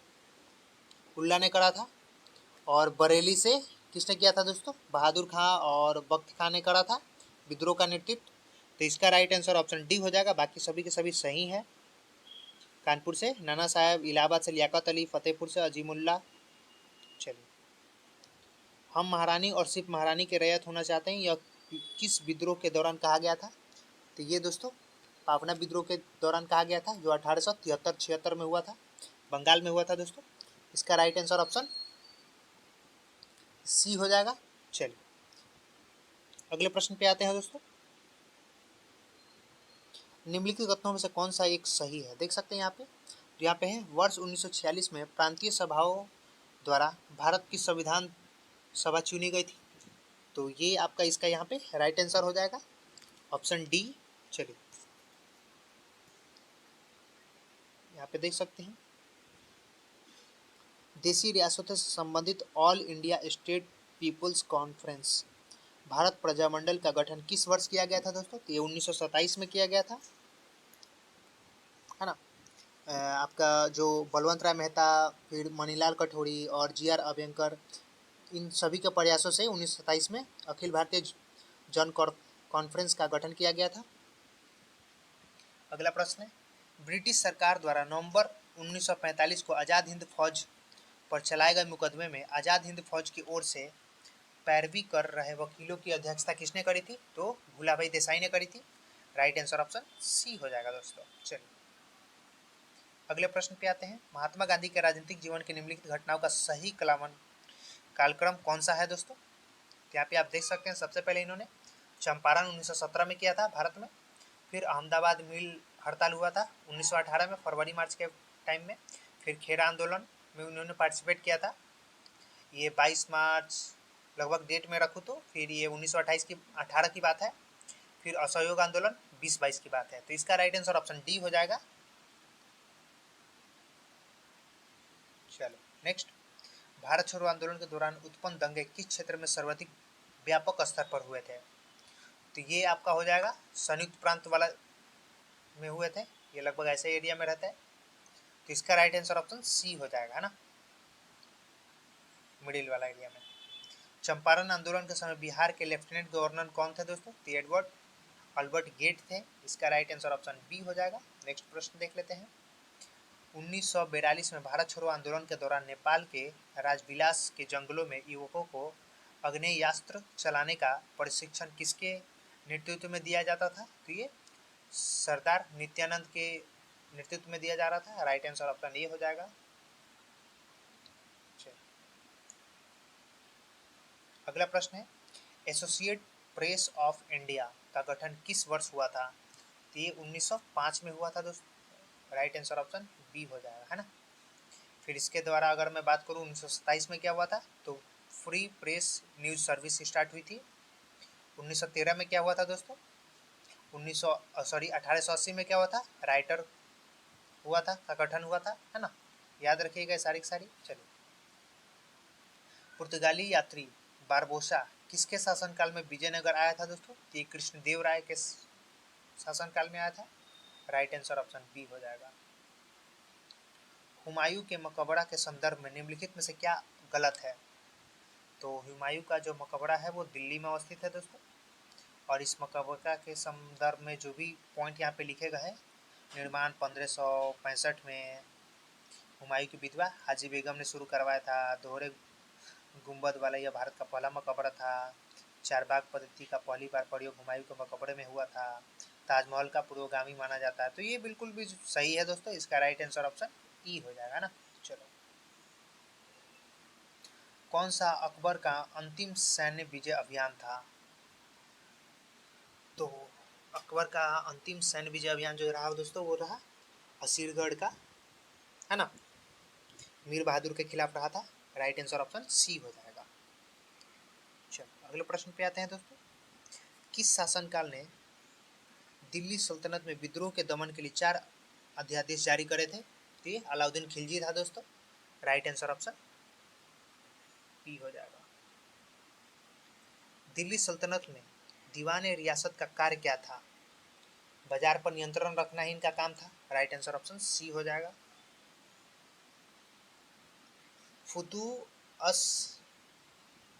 उल्ला ने करा था। और बरेली से किसने किया था दोस्तों? बहादुर खां और बख्त खां ने करा था विद्रोह का नेतृत्व। तो इसका राइट आंसर ऑप्शन डी हो जाएगा। बाकी सभी के सभी सही हैं। कानपुर से नाना साहब, इलाहाबाद से लियाकत अली, फतेहपुर से अजीमुल्ला। चलिए, हम महारानी और सिर्फ महारानी के रैयत होना चाहते हैं, यह किस विद्रोह के दौरान कहा गया था? तो ये दोस्तों पावना विद्रोह के दौरान कहा गया था, जो 1873-76 में हुआ था, बंगाल में हुआ था दोस्तों। इसका राइट आंसर ऑप्शन सी हो जाएगा। चलिए अगले प्रश्न पे आते हैं दोस्तों। निम्नलिखित कथनों में से कौन सा एक सही है? देख सकते हैं यहाँ पे, तो यहाँ पे है वर्ष 1946 में प्रांतीय सभाओं द्वारा भारत की संविधान सभा चुनी गई थी। तो ये आपका इसका यहाँ पे राइट आंसर हो जाएगा, ऑप्शन डी। चलिए यहाँ पे देख सकते हैं, देशी रियासतों से संबंधित all India state peoples conference Bharat प्रजामंडल का गठन किस वर्ष किया गया था दोस्तों? तो ये 1927 में किया गया था, है ना। आपका जो बलवंत राय मेहता, फिर मणिलाल कठोरी और जी आर अभ्यंकर, इन सभी के प्रयासों से 1927 में अखिल भारतीय जन कॉन्फ्रेंस का गठन किया गया था। अगला प्रश्न है, ब्रिटिश सरकार द्वारा नवंबर 1945 को आज़ाद हिंद फौज पर चलाए गए मुकदमे में आज़ाद हिंद फौज की ओर से पैरवी कर रहे वकीलों की अध्यक्षता किसने करी थी? तो भूलाभाई देसाई ने करी थी। राइट आंसर ऑप्शन सी हो जाएगा दोस्तों। चलिए अगले प्रश्न पे आते हैं, महात्मा गांधी के राजनीतिक जीवन की निम्नलिखित घटनाओं का सही कालक्रम कौन सा है दोस्तों? यहाँ पे आप देख सकते हैं, सबसे पहले इन्होंने चंपारण 1917 में किया था भारत में, फिर अहमदाबाद मिल हड़ताल हुआ था 1918 में फरवरी मार्च के टाइम में, फिर खेरा आंदोलन में उन्होंने पार्टिसिपेट किया था, ये 22 मार्च लगभग डेट में रखूँ तो, फिर ये 1928 की 18 की बात है, फिर असहयोग आंदोलन 20-22 की बात है। तो इसका राइट आंसर ऑप्शन डी हो जाएगा। चलो नेक्स्ट, भारत छोड़ो आंदोलन के दौरान उत्पन्न दंगे किस क्षेत्र में सर्वाधिक व्यापक स्तर पर हुए थे? तो ये आपका हो जाएगा संयुक्त प्रांत वाला में हुए थे, ये लगभग ऐसे एरिया में रहता है। तो इसका राइट आंसर ऑप्शन सी हो जाएगा, है ना, मिडिल वाला एरिया में। चंपारण आंदोलन के समय बिहार के लेफ्टिनेंट गवर्नर कौन थे दोस्तों? तो एडवर्ड अल्बर्ट गेट थे। इसका राइट आंसर ऑप्शन बी हो जाएगा। नेक्स्ट प्रश्न देख लेते हैं, 1942 में भारत छोड़ो आंदोलन के दौरान नेपाल के राजविलास के जंगलों में युवकों को आग्नेयास्त्र चलाने का प्रशिक्षण किसके नेतृत्व में दिया जाता था? तो ये सरदार नित्यानंद के नेतृत्व में दिया जा रहा था। राइट आंसर ऑप्शन ए हो जाएगा। अगला प्रश्न है, एसोसिएट प्रेस ऑफ इंडिया का गठन किस वर्ष हुआ था? तो ये 1905 में हुआ था दोस्तों। राइट आंसर ऑप्शन बी हो जाएगा, है ना। फिर इसके द्वारा अगर मैं बात करूँ 1927 में क्या हुआ था, तो free press news service start हुई थी। 1913 में क्या हुआ था दोस्तों? 1880 में क्या हुआ था? राइटर हुआ था का गठन हुआ था, है ना, याद रखिएगा सारी सारी। चलिए, पुर्तगाली यात्री बारबोसा किसके शासनकाल में विजयनगर आया था दोस्तों? ये कृष्णदेव राय के शासनकाल में आया था। राइट आंसर ऑप्शन बी हो जाएगा। हुमायूं के मकबरा के संदर्भ में निम्नलिखित में से क्या गलत है? तो हुमायूं का जो मकबरा है वो दिल्ली में अवस्थित है दोस्तों, और इस मकबरा के संदर्भ में जो भी पॉइंट यहाँ पे लिखे गए हैं, निर्माण 1565 में हुमायूं की विधवा हाजी बेगम ने शुरू करवाया था, दोहरे गुंबद वाला यह भारत का पहला मकबरा था, चारबाग पद्धति का पहली बार प्रयोग हुमायूं के मकबरे में हुआ था, ताजमहल का पूर्वगामी माना जाता है। तो ये बिल्कुल भी सही है दोस्तों, इसका राइट आंसर ऑप्शन ई हो जाएगा ना। चलो, कौन सा अकबर का अंतिम सैन्य विजय अभियान था? तो अकबर का अंतिम सैन्य विजय अभियान जो रहा दोस्तों वो रहा असीरगढ़ का, है ना, मीर बहादुर के खिलाफ रहा था। राइट आंसर ऑप्शन सी हो जाएगा। चलो अगले प्रश्न पे आते हैं दोस्तों, किस शासनकाल ने दिल्ली सल्तनत में विद्रोह के दमन के लिए 4 अध्यादेश जारी करे थे? तो ये अलाउद्दीन खिलजी था दोस्तों। राइट आंसर ऑप्शन बी हो जाएगा। दिल्ली सल्तनत में दीवान रियासत का कार्य क्या था? बाजार पर नियंत्रण रखना ही इनका काम था। राइट आंसर ऑप्शन सी हो जाएगा। फुतू अस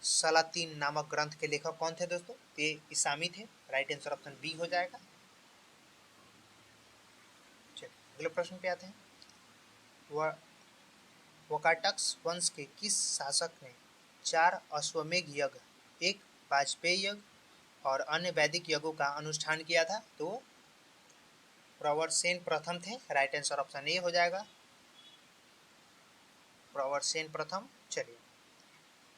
सलातीन नामक ग्रंथ के लेखक कौन थे दोस्तों? ये इसामी थे। राइट आंसर ऑप्शन बी हो जाएगा। चलिए अगले प्रश्न पे आते हैं, वकाटक्स वंश के किस शासक ने 4 अश्वमेध यज्ञ, एक वाजपेयी यज्ञ और अन्य वैदिक यज्ञों का अनुष्ठान किया था? तो प्रवरसेन प्रथम थे। राइट आंसर ऑप्शन ए हो जाएगा, प्रवरसेन प्रथम। चलिए,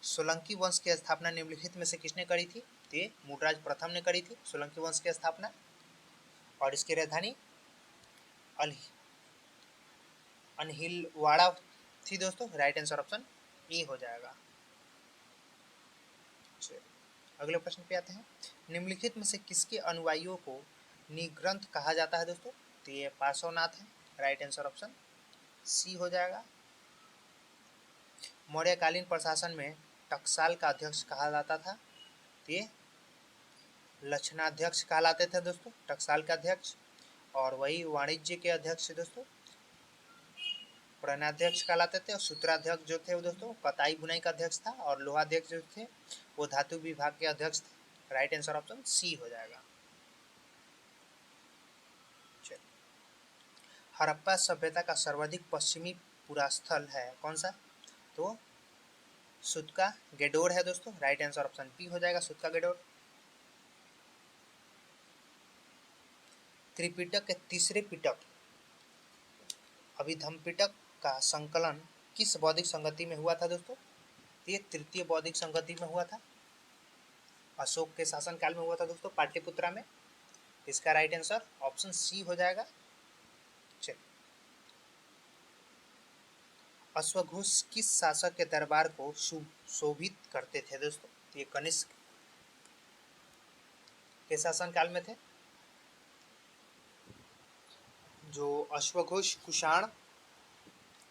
सोलंकी वंश की स्थापना निम्नलिखित में से किसने करी थी? ये मुडराज प्रथम ने करी थी सोलंकी वंश की स्थापना, और इसकी राजधानी अनहिलवाड़ा थी दोस्तों। राइट आंसर ऑप्शन ए हो जाएगा। अगले प्रश्न पे आते हैं, निम्नलिखित में से किसके अनुयायियों को निग्रंथ कहा जाता है दोस्तों? तो ये पार्श्वनाथ है। राइट आंसर ऑप्शन सी हो जाएगा। मौर्यकालीन प्रशासन में टकसाल का अध्यक्ष कहा जाता था, तो ये लक्षणाध्यक्ष कहलाते थे दोस्तों, टकसाल का अध्यक्ष। और वही वाणिज्य के अध्यक्ष दोस्तों प्रणाध्यक्ष कहलाते थे, और सूत्राध्यक्ष जो थे वो दोस्तों कताई बुनाई का अध्यक्ष था, और लोहाध्यक्ष जो थे वो धातु विभाग के अध्यक्ष थे। राइट आंसर ऑप्शन सी हो जाएगा। हड़प्पा सभ्यता का सर्वाधिक पश्चिमी पुरास्थल है कौन सा? तो सुतका गेडोर है दोस्तों। राइट आंसर ऑप्शन बी हो जाएगा, सुतका गेडोर। त्रिपिटक के तीसरे पिटक अभिधम पिटक का संकलन किस बौद्धिक संगति में हुआ था दोस्तों? ये तृतीय बौद्धिक संगति में हुआ था, अशोक के शासनकाल में हुआ था दोस्तों, पाटलिपुत्रा में। इसका राइट आंसर ऑप्शन सी हो जाएगा। चलिए, अश्वघोष किस शासक के दरबार को शोभित करते थे दोस्तों? ये कनिष्क के शासनकाल में थे। जो अश्वघोष कुषाण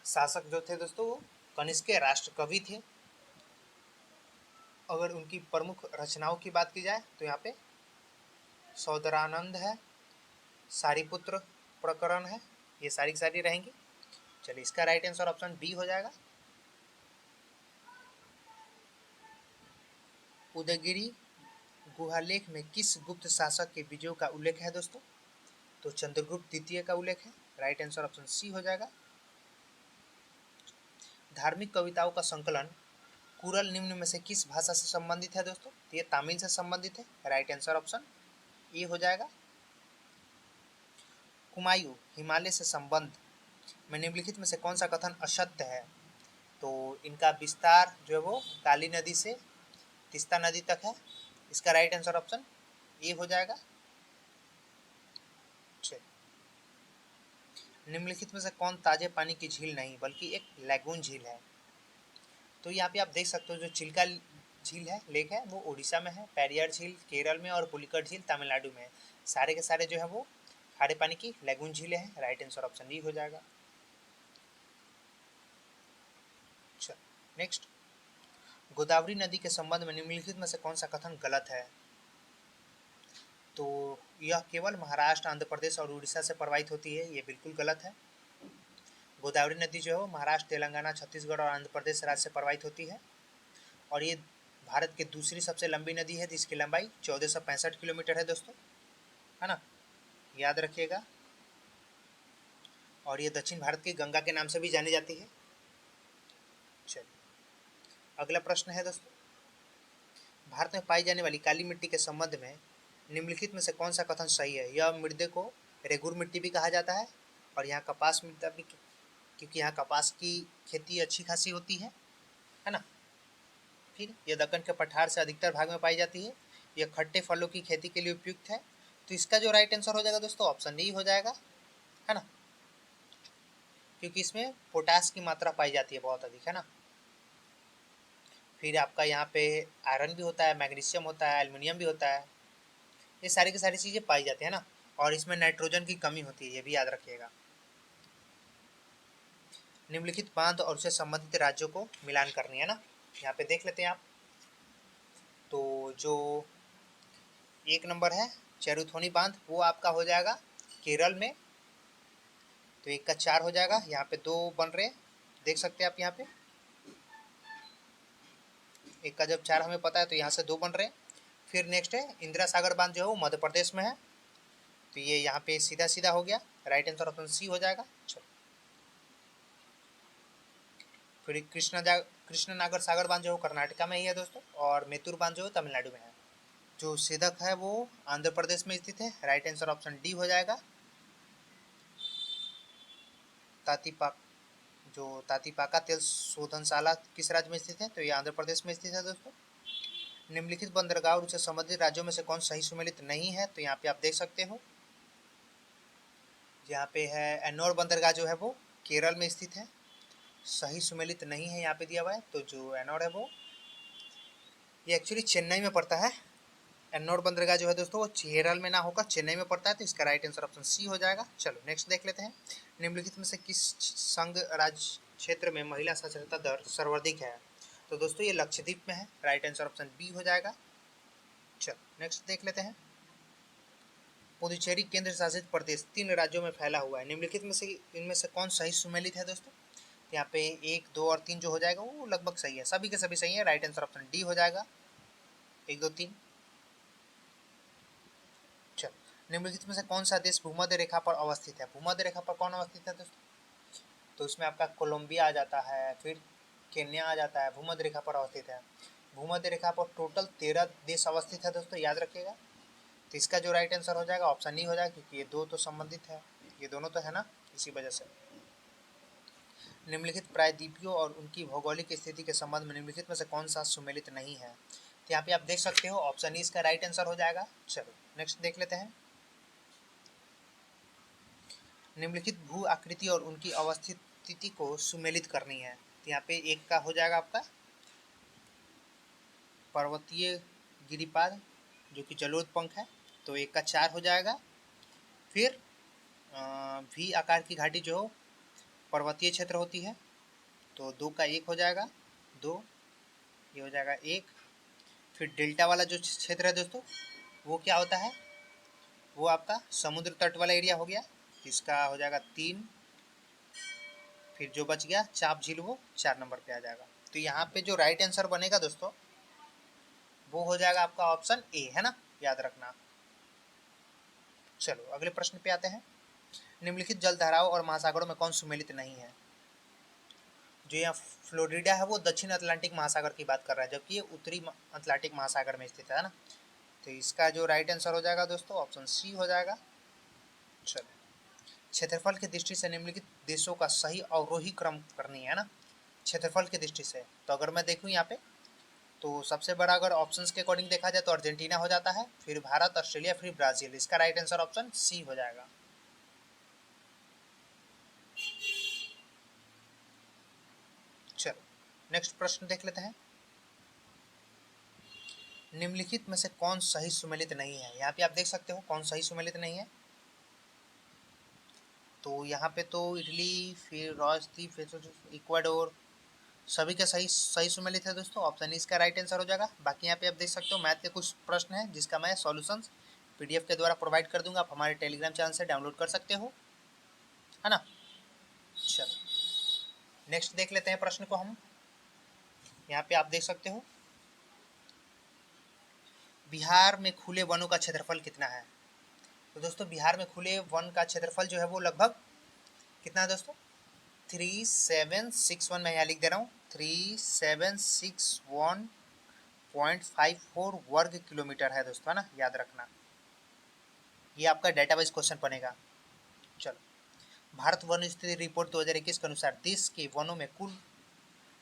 शासक जो थे दोस्तों वो कनिष्क के राष्ट्र कवि थे। अगर उनकी प्रमुख रचनाओं की बात की जाए तो यहाँ पे सौदरानंद है, सारिपुत्र प्रकरण है, ये सारी की सारी रहेंगी। चलिए, इसका राइट आंसर ऑप्शन बी हो जाएगा। उदयगिरी गुहालेख में किस गुप्त शासक के विजयों का उल्लेख है दोस्तों? तो चंद्रगुप्त द्वितीय का उल्लेख है। राइट आंसर ऑप्शन सी हो जाएगा। धार्मिक कविताओं का संकलन कुरल निम्न में से किस भाषा से संबंधित है दोस्तों? तो ये तमिल से संबंधित है। राइट आंसर ऑप्शन ए हो जाएगा। कुमायूं हिमालय से संबंध में निम्नलिखित में से कौन सा कथन असत्य है? तो इनका विस्तार जो है वो काली नदी से तीस्ता नदी तक है। इसका राइट आंसर ऑप्शन ए हो जाएगा। निम्नलिखित में से कौन ताजे पानी की झील नहीं बल्कि एक लैगून झील है? तो यहाँ पे आप देख सकते हो जो चिल्का झील है, लेक है, वो उड़ीसा में है, पेरियार झील केरल में, और पुलिकट झील तमिलनाडु में है। सारे के सारे जो है वो खारे पानी की लैगून झीलें हैं। राइट आंसर ऑप्शन डी हो जाएगा। चलो नेक्स्ट, गोदावरी नदी के संबंध में निम्नलिखित में से कौन सा कथन गलत है? तो यह केवल महाराष्ट्र, आंध्र प्रदेश और उड़ीसा से प्रवाहित होती है, ये बिल्कुल गलत है। गोदावरी नदी जो है वो महाराष्ट्र, तेलंगाना, छत्तीसगढ़ और आंध्र प्रदेश राज्य से प्रवाहित होती है, और ये भारत की दूसरी सबसे लंबी नदी है जिसकी लंबाई 1465 किलोमीटर है दोस्तों, है ना, याद रखिएगा। और ये दक्षिण भारत की गंगा के नाम से भी जानी जाती है। चलिए, अगला प्रश्न है दोस्तों, भारत में पाई जाने वाली काली मिट्टी के संबंध में निम्नलिखित में से कौन सा कथन सही है? यह मृदे को रेगुर मिट्टी भी कहा जाता है, और यहाँ कपास मृदा भी, क्योंकि यहाँ कपास की खेती अच्छी खासी होती है ना। फिर यह दक्कन के पठार से अधिकतर भाग में पाई जाती है। यह खट्टे फलों की खेती के लिए उपयुक्त है। तो इसका जो राइट आंसर हो जाएगा दोस्तों ऑप्शन डी हो जाएगा, है ना, क्योंकि इसमें पोटास की मात्रा पाई जाती है बहुत अधिक, है ना। फिर आपका यहाँ पे आयरन भी होता है, मैग्नीशियम होता है, एल्युमिनियम भी होता है, ये सारी की सारी चीज़ें पाई जाती है ना। और इसमें नाइट्रोजन की कमी होती है, ये भी याद रखिएगा। निम्नलिखित बांध और उससे संबंधित राज्यों को मिलान करनी है ना, यहाँ पे देख लेते हैं आप। तो जो एक नंबर है चेरुथोनी बांध, वो आपका हो जाएगा केरल में। तो एक का 4 हो जाएगा, यहाँ पे 2 बन रहे हैं, देख सकते हैं आप यहाँ पे। एक का जब 4 हमें पता है तो यहाँ से 2 बन रहे हैं। फिर नेक्स्ट है इंदिरा सागर बांध, जो है वो मध्य प्रदेश में है, तो ये यहाँ पे सीधा सीधा हो गया। राइट आंसर ऑप्शन सी हो जाएगा। चलो, फिर कृष्णनागर सागर बांध जो है कर्नाटका में ही है दोस्तों, और मेतूर बांध जो है तमिलनाडु में है। जो सिदक है वो आंध्र प्रदेश में स्थित है। राइट आंसर ऑप्शन डी हो जाएगा। तातीपाक, जो तातीपाका तेल शोधनशाला किस राज्य में स्थित है? तो ये आंध्र प्रदेश में स्थित है दोस्तों। निम्नलिखित बंदरगाह और उससे संबंधित राज्यों में से कौन सही सुमेलित नहीं है? तो यहाँ पे आप देख सकते हो, यहाँ पे है एन्नोर बंदरगाह जो है वो केरल में स्थित है, सही सुमेलित नहीं है यहाँ पे दिया हुआ है। तो जो एन्नोर है वो ये एक्चुअली चेन्नई में पड़ता है। एन्नोर बंदरगाह जो है दोस्तों वो केरल में ना होकर चेन्नई में पड़ता है, तो इसका राइट आंसर ऑप्शन सी हो जाएगा। चलो नेक्स्ट देख लेते हैं, निम्नलिखित में से किस संघ राज्य क्षेत्र में महिला साक्षरता दर सर्वाधिक है? तो दोस्तों ये लक्षद्वीप में है। राइट आंसर ऑप्शन बी हो जाएगा। चलो नेक्स्ट देख लेते हैं, पुदुचेरी केंद्र शासित प्रदेश 3 राज्यों में फैला हुआ है, निम्नलिखित में से इनमें से कौन सही सुमेलित है दोस्तों? यहाँ पे 1, 2 और 3 जो हो जाएगा वो लगभग सही है, सभी के सभी सही है। राइट आंसर ऑप्शन डी हो जाएगा, 1, 2, 3। चलो, निम्नलिखित में से कौन सा देश भूमध्य रेखा पर अवस्थित है? भूमध्य रेखा पर कौन अवस्थित है दोस्तों? तो इसमें आपका कोलंबिया आ जाता है, फिर केन्या आ जाता है, भूमध्य रेखा पर अवस्थित है। भूमध्य रेखा पर टोटल 13 देश अवस्थित है दोस्तों, याद रखिएगा। तो इसका जो राइट आंसर हो जाएगा ऑप्शन ई हो जाएगा, क्योंकि ये दो तो संबंधित है, ये दोनों तो है ना, इसी वजह से। निम्नलिखित प्रायद्वीपीय और उनकी भौगोलिक स्थिति के संबंध में निम्नलिखित में से कौन सा सुमेलित नहीं है? तो यहाँ पे आप देख सकते हो ऑप्शन ई इसका राइट आंसर हो जाएगा। चलो नेक्स्ट देख लेते हैं। निम्नलिखित भू आकृति और उनकी अवस्थिति को सुमेलित करनी है। तो यहाँ पे एक का हो जाएगा आपका पर्वतीय गिरिपाद जो कि जलोढ़ है, तो एक का 4 हो जाएगा। फिर वी आकार की घाटी जो पर्वतीय क्षेत्र होती है, तो 2 का 1 हो जाएगा, 2 ये हो जाएगा 1। फिर डेल्टा वाला जो क्षेत्र है दोस्तों वो क्या होता है? वो आपका समुद्र तट वाला एरिया हो गया, इसका हो जाएगा 3। फिर जो बच गया चाप झील वो 4 नंबर पे आ जाएगा। तो यहाँ पे जो राइट आंसर बनेगा दोस्तों वो हो जाएगा आपका ऑप्शन ए, है ना, याद रखना। चलो अगले प्रश्न पे आते हैं। निम्नलिखित जलधाराओं और महासागरों में कौन सुमेलित नहीं है? जो यहाँ फ्लोरिडा है वो दक्षिण अटलांटिक महासागर की बात कर रहा है, जबकि ये उत्तरी अटलांटिक महासागर में स्थित है ना। तो इसका जो राइट आंसर हो जाएगा दोस्तों ऑप्शन सी हो जाएगा। चलो, क्षेत्रफल की दृष्टि से निम्नलिखित देशों का सही अवरोही क्रम करनी है ना, क्षेत्रफल की दृष्टि से। तो अगर मैं देखूँ यहाँ पे तो सबसे बड़ा अगर ऑप्शंस के अकॉर्डिंग देखा जाए तो अर्जेंटीना हो जाता है, फिर भारत, ऑस्ट्रेलिया, फिर ब्राजील। इसका राइट आंसर ऑप्शन सी हो जाएगा। चलो नेक्स्ट प्रश्न देख लेते हैं। निम्नलिखित में से कौन सही सुमेलित नहीं है? यहाँ पे आप देख सकते हो कौन सही सुमेलित नहीं है। तो यहाँ पे तो इटली, फिर राजद्वीप, फिर इक्वाडोर, सभी के सही सही सुमेलित है दोस्तों, ऑप्शन इसका राइट आंसर हो जाएगा। बाकी यहाँ पे आप देख सकते हो मैथ के कुछ प्रश्न हैं जिसका मैं सॉल्यूशंस पीडीएफ के द्वारा प्रोवाइड कर दूंगा, आप हमारे टेलीग्राम चैनल से डाउनलोड कर सकते हो, है ना। चलो नेक्स्ट देख लेते हैं प्रश्न को हम। यहाँ पे आप देख सकते हो बिहार में खुले वनों का क्षेत्रफल कितना है? तो दोस्तों बिहार में खुले वन का क्षेत्रफल जो है वो लगभग कितना है दोस्तों? 3761, मैं यहाँ लिख दे रहा हूँ, 3761.54 वर्ग किलोमीटर है दोस्तों, है ना, याद रखना। ये आपका डेटाबेस क्वेश्चन बनेगा। चलो, भारत वन स्थिति रिपोर्ट 2021 के अनुसार देश के वनों में कुल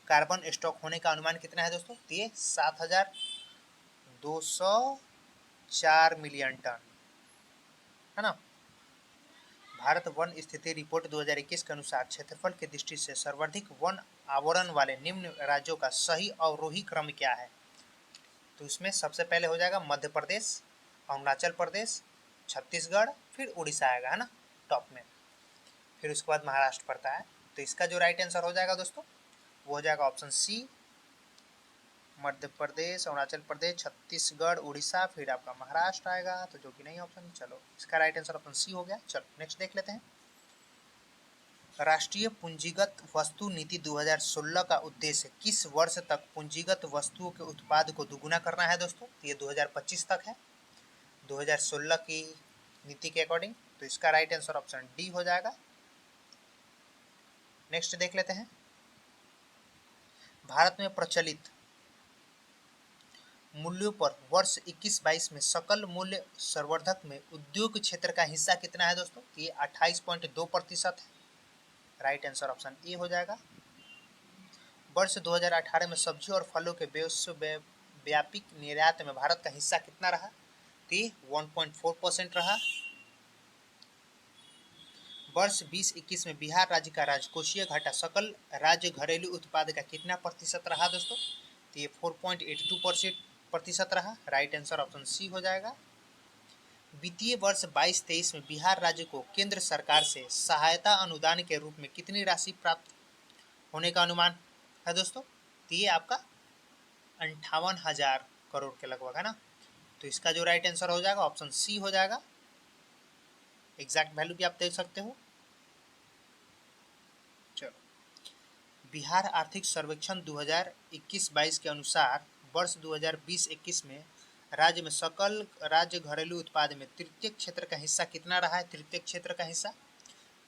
कार्बन स्टॉक होने का अनुमान कितना है दोस्तों? तो ये 7204 मिलियन टन, है ना। भारत वन स्थिति रिपोर्ट 2021 के अनुसार क्षेत्रफल की दृष्टि से सर्वाधिक वन आवरण वाले निम्न राज्यों का सही अवरोही क्रम क्या है? तो इसमें सबसे पहले हो जाएगा मध्य प्रदेश, अरुणाचल प्रदेश, छत्तीसगढ़, फिर उड़ीसा आएगा, है ना, टॉप में। फिर उसके बाद महाराष्ट्र पड़ता है। तो इसका जो राइट आंसर हो जाएगा दोस्तों वो हो जाएगा ऑप्शन सी, मध्य प्रदेश, अरुणाचल प्रदेश, छत्तीसगढ़, उड़ीसा, फिर आपका महाराष्ट्र आएगा, तो जो कि नहीं ऑप्शन। चलो इसका राइट आंसर ऑप्शन सी हो गया। चलो नेक्स्ट देख लेते हैं। राष्ट्रीय पूंजीगत वस्तु नीति 2016 का उद्देश्य किस वर्ष तक पूंजीगत वस्तुओं के उत्पाद को दुगुना करना है दोस्तों? ये 2025 तक है, 2016 की नीति के अकॉर्डिंग। तो इसका राइट आंसर ऑप्शन डी हो जाएगा। नेक्स्ट देख लेते हैं। भारत में प्रचलित मूल्यों पर वर्ष 21-22 में सकल मूल्य संवर्धक में उद्योग क्षेत्र का हिस्सा कितना है दोस्तों? ये 28.2% है, राइट आंसर ऑप्शन ए हो जाएगा। वर्ष 2018 में सब्जियों और फलों के व्यापक निर्यात में भारत का हिस्सा कितना रहा? तो 1.4% रहा। वर्ष 2021 में बिहार राज्य का राजकोषीय घाटा सकल राज्य घरेलू उत्पाद का कितना प्रतिशत रहा दोस्तों? तो ये 4.82% रहा, राइट आंसर ऑप्शन सी हो जाएगा। वित्तीय वर्ष 22-23 में बिहार राज्य को केंद्र सरकार से सहायता अनुदान के रूप में कितनी राशि प्राप्त होने का अनुमान है दोस्तों? तो ये आपका 58,000 करोड़ के लगभग, है ना। तो इसका जो राइट आंसर हो जाएगा ऑप्शन सी हो जाएगा। एग्जैक्ट वैल्यू भी आप देख सकते हो। चलो बिहार आर्थिक सर्वेक्षण 2021-22 के अनुसार वर्ष 2020-21 में राज्य में सकल राज्य घरेलू उत्पाद में तृतीय क्षेत्र का हिस्सा कितना रहा है? तृतीय क्षेत्र का हिस्सा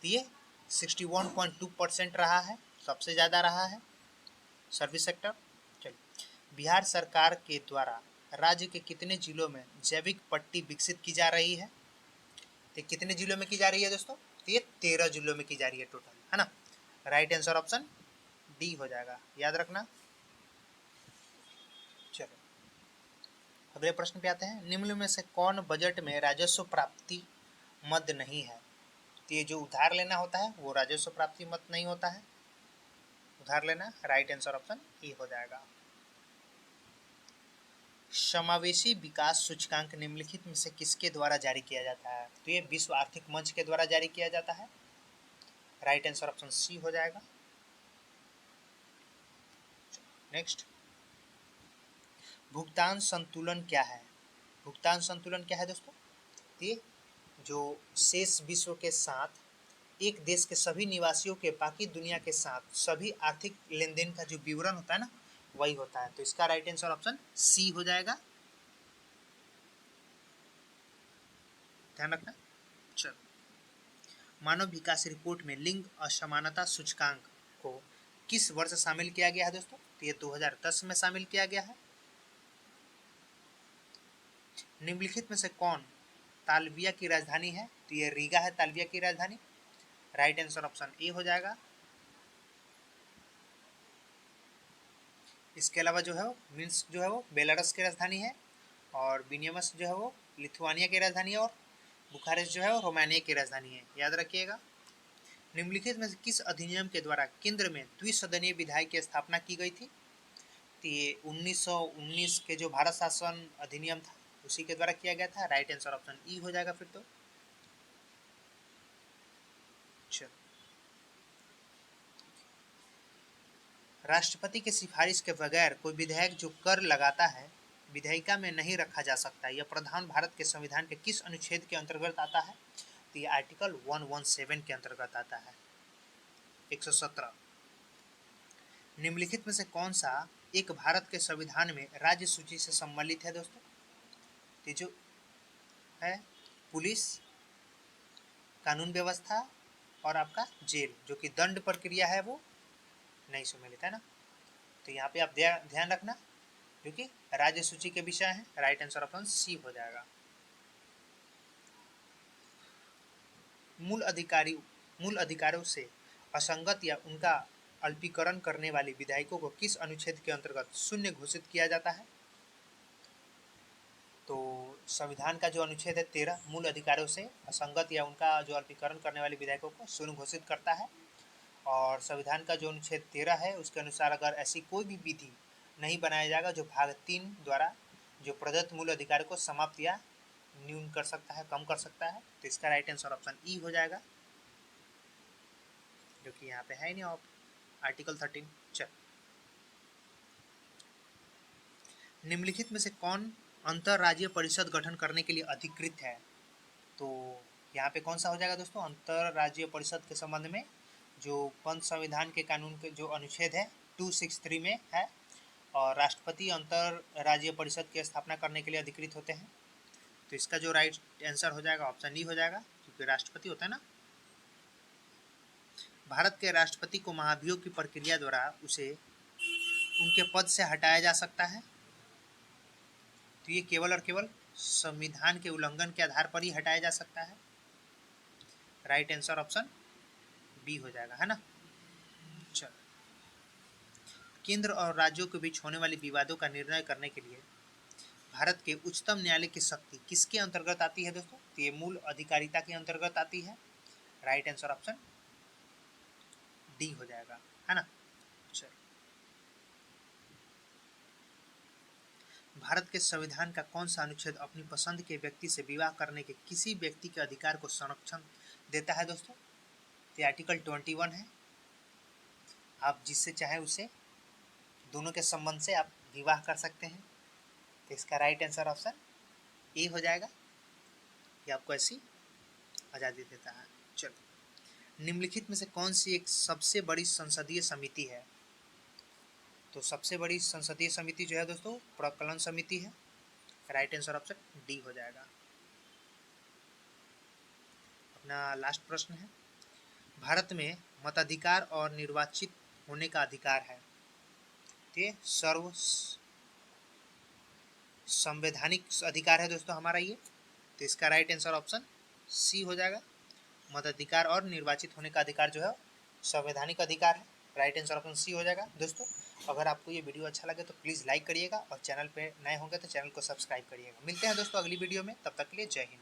तो ये 61.2% रहा है, सबसे ज़्यादा रहा है सर्विस सेक्टर। चलिए, बिहार सरकार के द्वारा राज्य के कितने जिलों में जैविक पट्टी विकसित की जा रही है? तो कितने जिलों में की जा रही है दोस्तों? तो ये 13 जिलों में की जा रही है टोटल, है ना। राइट आंसर ऑप्शन डी हो जाएगा, याद रखना। चलो अगले प्रश्न पे आते हैं। निम्न में से कौन बजट में राजस्व प्राप्ति मद नहीं है? तो ये जो उधार लेना होता है वो राजस्व प्राप्ति मद नहीं होता है, उधार लेना। राइट आंसर ऑप्शन ए हो जाएगा। समावेशी विकास सूचकांक निम्नलिखित में से किसके द्वारा जारी किया जाता है? तो ये विश्व आर्थिक मंच के द्वारा जारी किया जाता है। राइट आंसर ऑप्शन सी हो जाएगा। नेक्स्ट, भुगतान संतुलन क्या है? भुगतान संतुलन क्या है दोस्तों? ये जो शेष विश्व के साथ एक देश के सभी निवासियों के बाकी दुनिया के साथ सभी आर्थिक लेन देन का जो विवरण होता है ना, वही होता है। तो इसका राइट आंसर ऑप्शन सी हो जाएगा, ध्यान रखना। चलो, मानव विकास रिपोर्ट में लिंग असमानता सूचकांक को किस वर्ष शामिल किया गया है दोस्तों? तो ये 2010 में शामिल किया गया है। निम्नलिखित में से कौन तालबिया की राजधानी है? तो ये रीगा है तालबिया की राजधानी। राइट आंसर ऑप्शन ए हो जाएगा। इसके अलावा जो है वो मिन्स्क जो है वो बेलारस की राजधानी है, और विनियमस जो है वो लिथुआनिया की राजधानी है, और बुखारेस्ट जो है वो रोमानिया की राजधानी है, याद रखिएगा। निम्नलिखित में से किस अधिनियम के द्वारा केंद्र में द्विसदनीय विधायी की स्थापना की गई थी? तो ये 1919 के जो भारत शासन अधिनियम था उसी के द्वारा किया गया था। राइट आंसर ऑप्शन ई हो जाएगा फिर तो। चलो, राष्ट्रपति के सिफारिश के बगैर कोई विधायक जो कर लगाता है विधायिका में नहीं रखा जा सकता। यह प्रावधान भारत के संविधान के किस अनुच्छेद के अंतर्गत आता है? तो ये आर्टिकल 117 के अंतर्गत आता है, 117। निम्नलिखित में से कौन सा एक भारत के संविधान में राज्य सूची से सम्मिलित है दोस्तों? तो जो है पुलिस, कानून व्यवस्था और आपका जेल, जो कि दंड प्रक्रिया है वो नहीं सम्मिलित है ना। तो यहाँ पे आप ध्यान रखना, क्योंकि राज्य सूची के विषय है। राइट आंसर ऑप्शन सी हो जाएगा। मूल अधिकारों से असंगत या उनका अल्पीकरण करने वाले विधायकों को किस अनुच्छेद के अंतर्गत शून्य घोषित किया जाता है? तो संविधान का जो अनुच्छेद है 13 मूल अधिकारों से असंगत या उनका जो अल्पीकरण करने वाले विधायकों को शून्य घोषित करता है। और संविधान का जो अनुच्छेद 13 है उसके अनुसार अगर ऐसी कोई भी विधि नहीं बनाया जाएगा जो भाग 3 द्वारा जो प्रदत्त मूल अधिकार को समाप्त या न्यून कर सकता है, कम कर सकता है। तो इसका राइट आंसर ऑप्शन ई हो जाएगा, जो कि यहाँ पे है ही नहीं आर्टिकल 13। चल, निम्नलिखित में से कौन अंतरराज्यीय परिषद गठन करने के लिए अधिकृत है? तो यहाँ पे कौन सा हो जाएगा दोस्तों? अंतरराज्यीय परिषद के संबंध में जो पंच संविधान के कानून के जो अनुच्छेद है 263 में है, और राष्ट्रपति अंतरराज्यीय परिषद की स्थापना करने के लिए अधिकृत होते हैं। तो इसका जो राइट आंसर हो जाएगा ऑप्शन डी हो जाएगा, क्योंकि राष्ट्रपति होता है ना। भारत के राष्ट्रपति को महाभियोग की प्रक्रिया द्वारा उसे उनके पद से हटाया जा सकता है। तो ये केवल और केवल संविधान के उल्लंघन के आधार पर ही हटाया जा सकता है। राइट आंसर ऑप्शन बी हो जाएगा, है ना। चलो, केंद्र और राज्यों के बीच होने वाले विवादों का निर्णय करने के लिए भारत के उच्चतम न्यायालय की शक्ति किसके अंतर्गत आती है दोस्तों? तो ये मूल अधिकारिता के अंतर्गत आती है। राइट आंसर ऑप्शन डी हो जाएगा, है ना। चलो, भारत के संविधान का कौन सा अनुच्छेद अपनी पसंद के व्यक्ति से विवाह करने के किसी व्यक्ति के अधिकार को संरक्षण देता है दोस्तों? तो आर्टिकल 21 है। आप जिससे चाहे उसे दोनों के संबंध से आप विवाह कर सकते हैं। तो इसका राइट आंसर ऑप्शन ए हो जाएगा, कि आपको ऐसी आज़ादी देता है। चलो, निम्नलिखित में से कौन सी एक सबसे बड़ी संसदीय समिति है? तो सबसे बड़ी संसदीय समिति जो है दोस्तों प्रकलन समिति है। राइट आंसर ऑप्शन डी हो जाएगा। अपना लास्ट प्रश्न है, भारत में मताधिकार और निर्वाचित होने का अधिकार है, ये सर्व संवैधानिक अधिकार है दोस्तों हमारा ये। तो इसका राइट आंसर ऑप्शन सी हो जाएगा। मताधिकार और निर्वाचित होने का अधिकार जो है संवैधानिक अधिकार है। राइट आंसर ऑप्शन सी हो जाएगा। दोस्तों अगर आपको ये वीडियो अच्छा लगे तो प्लीज़ लाइक करिएगा और चैनल पे नए होंगे तो चैनल को सब्सक्राइब करिएगा। मिलते हैं दोस्तों अगली वीडियो में, तब तक के लिए जय हिंद।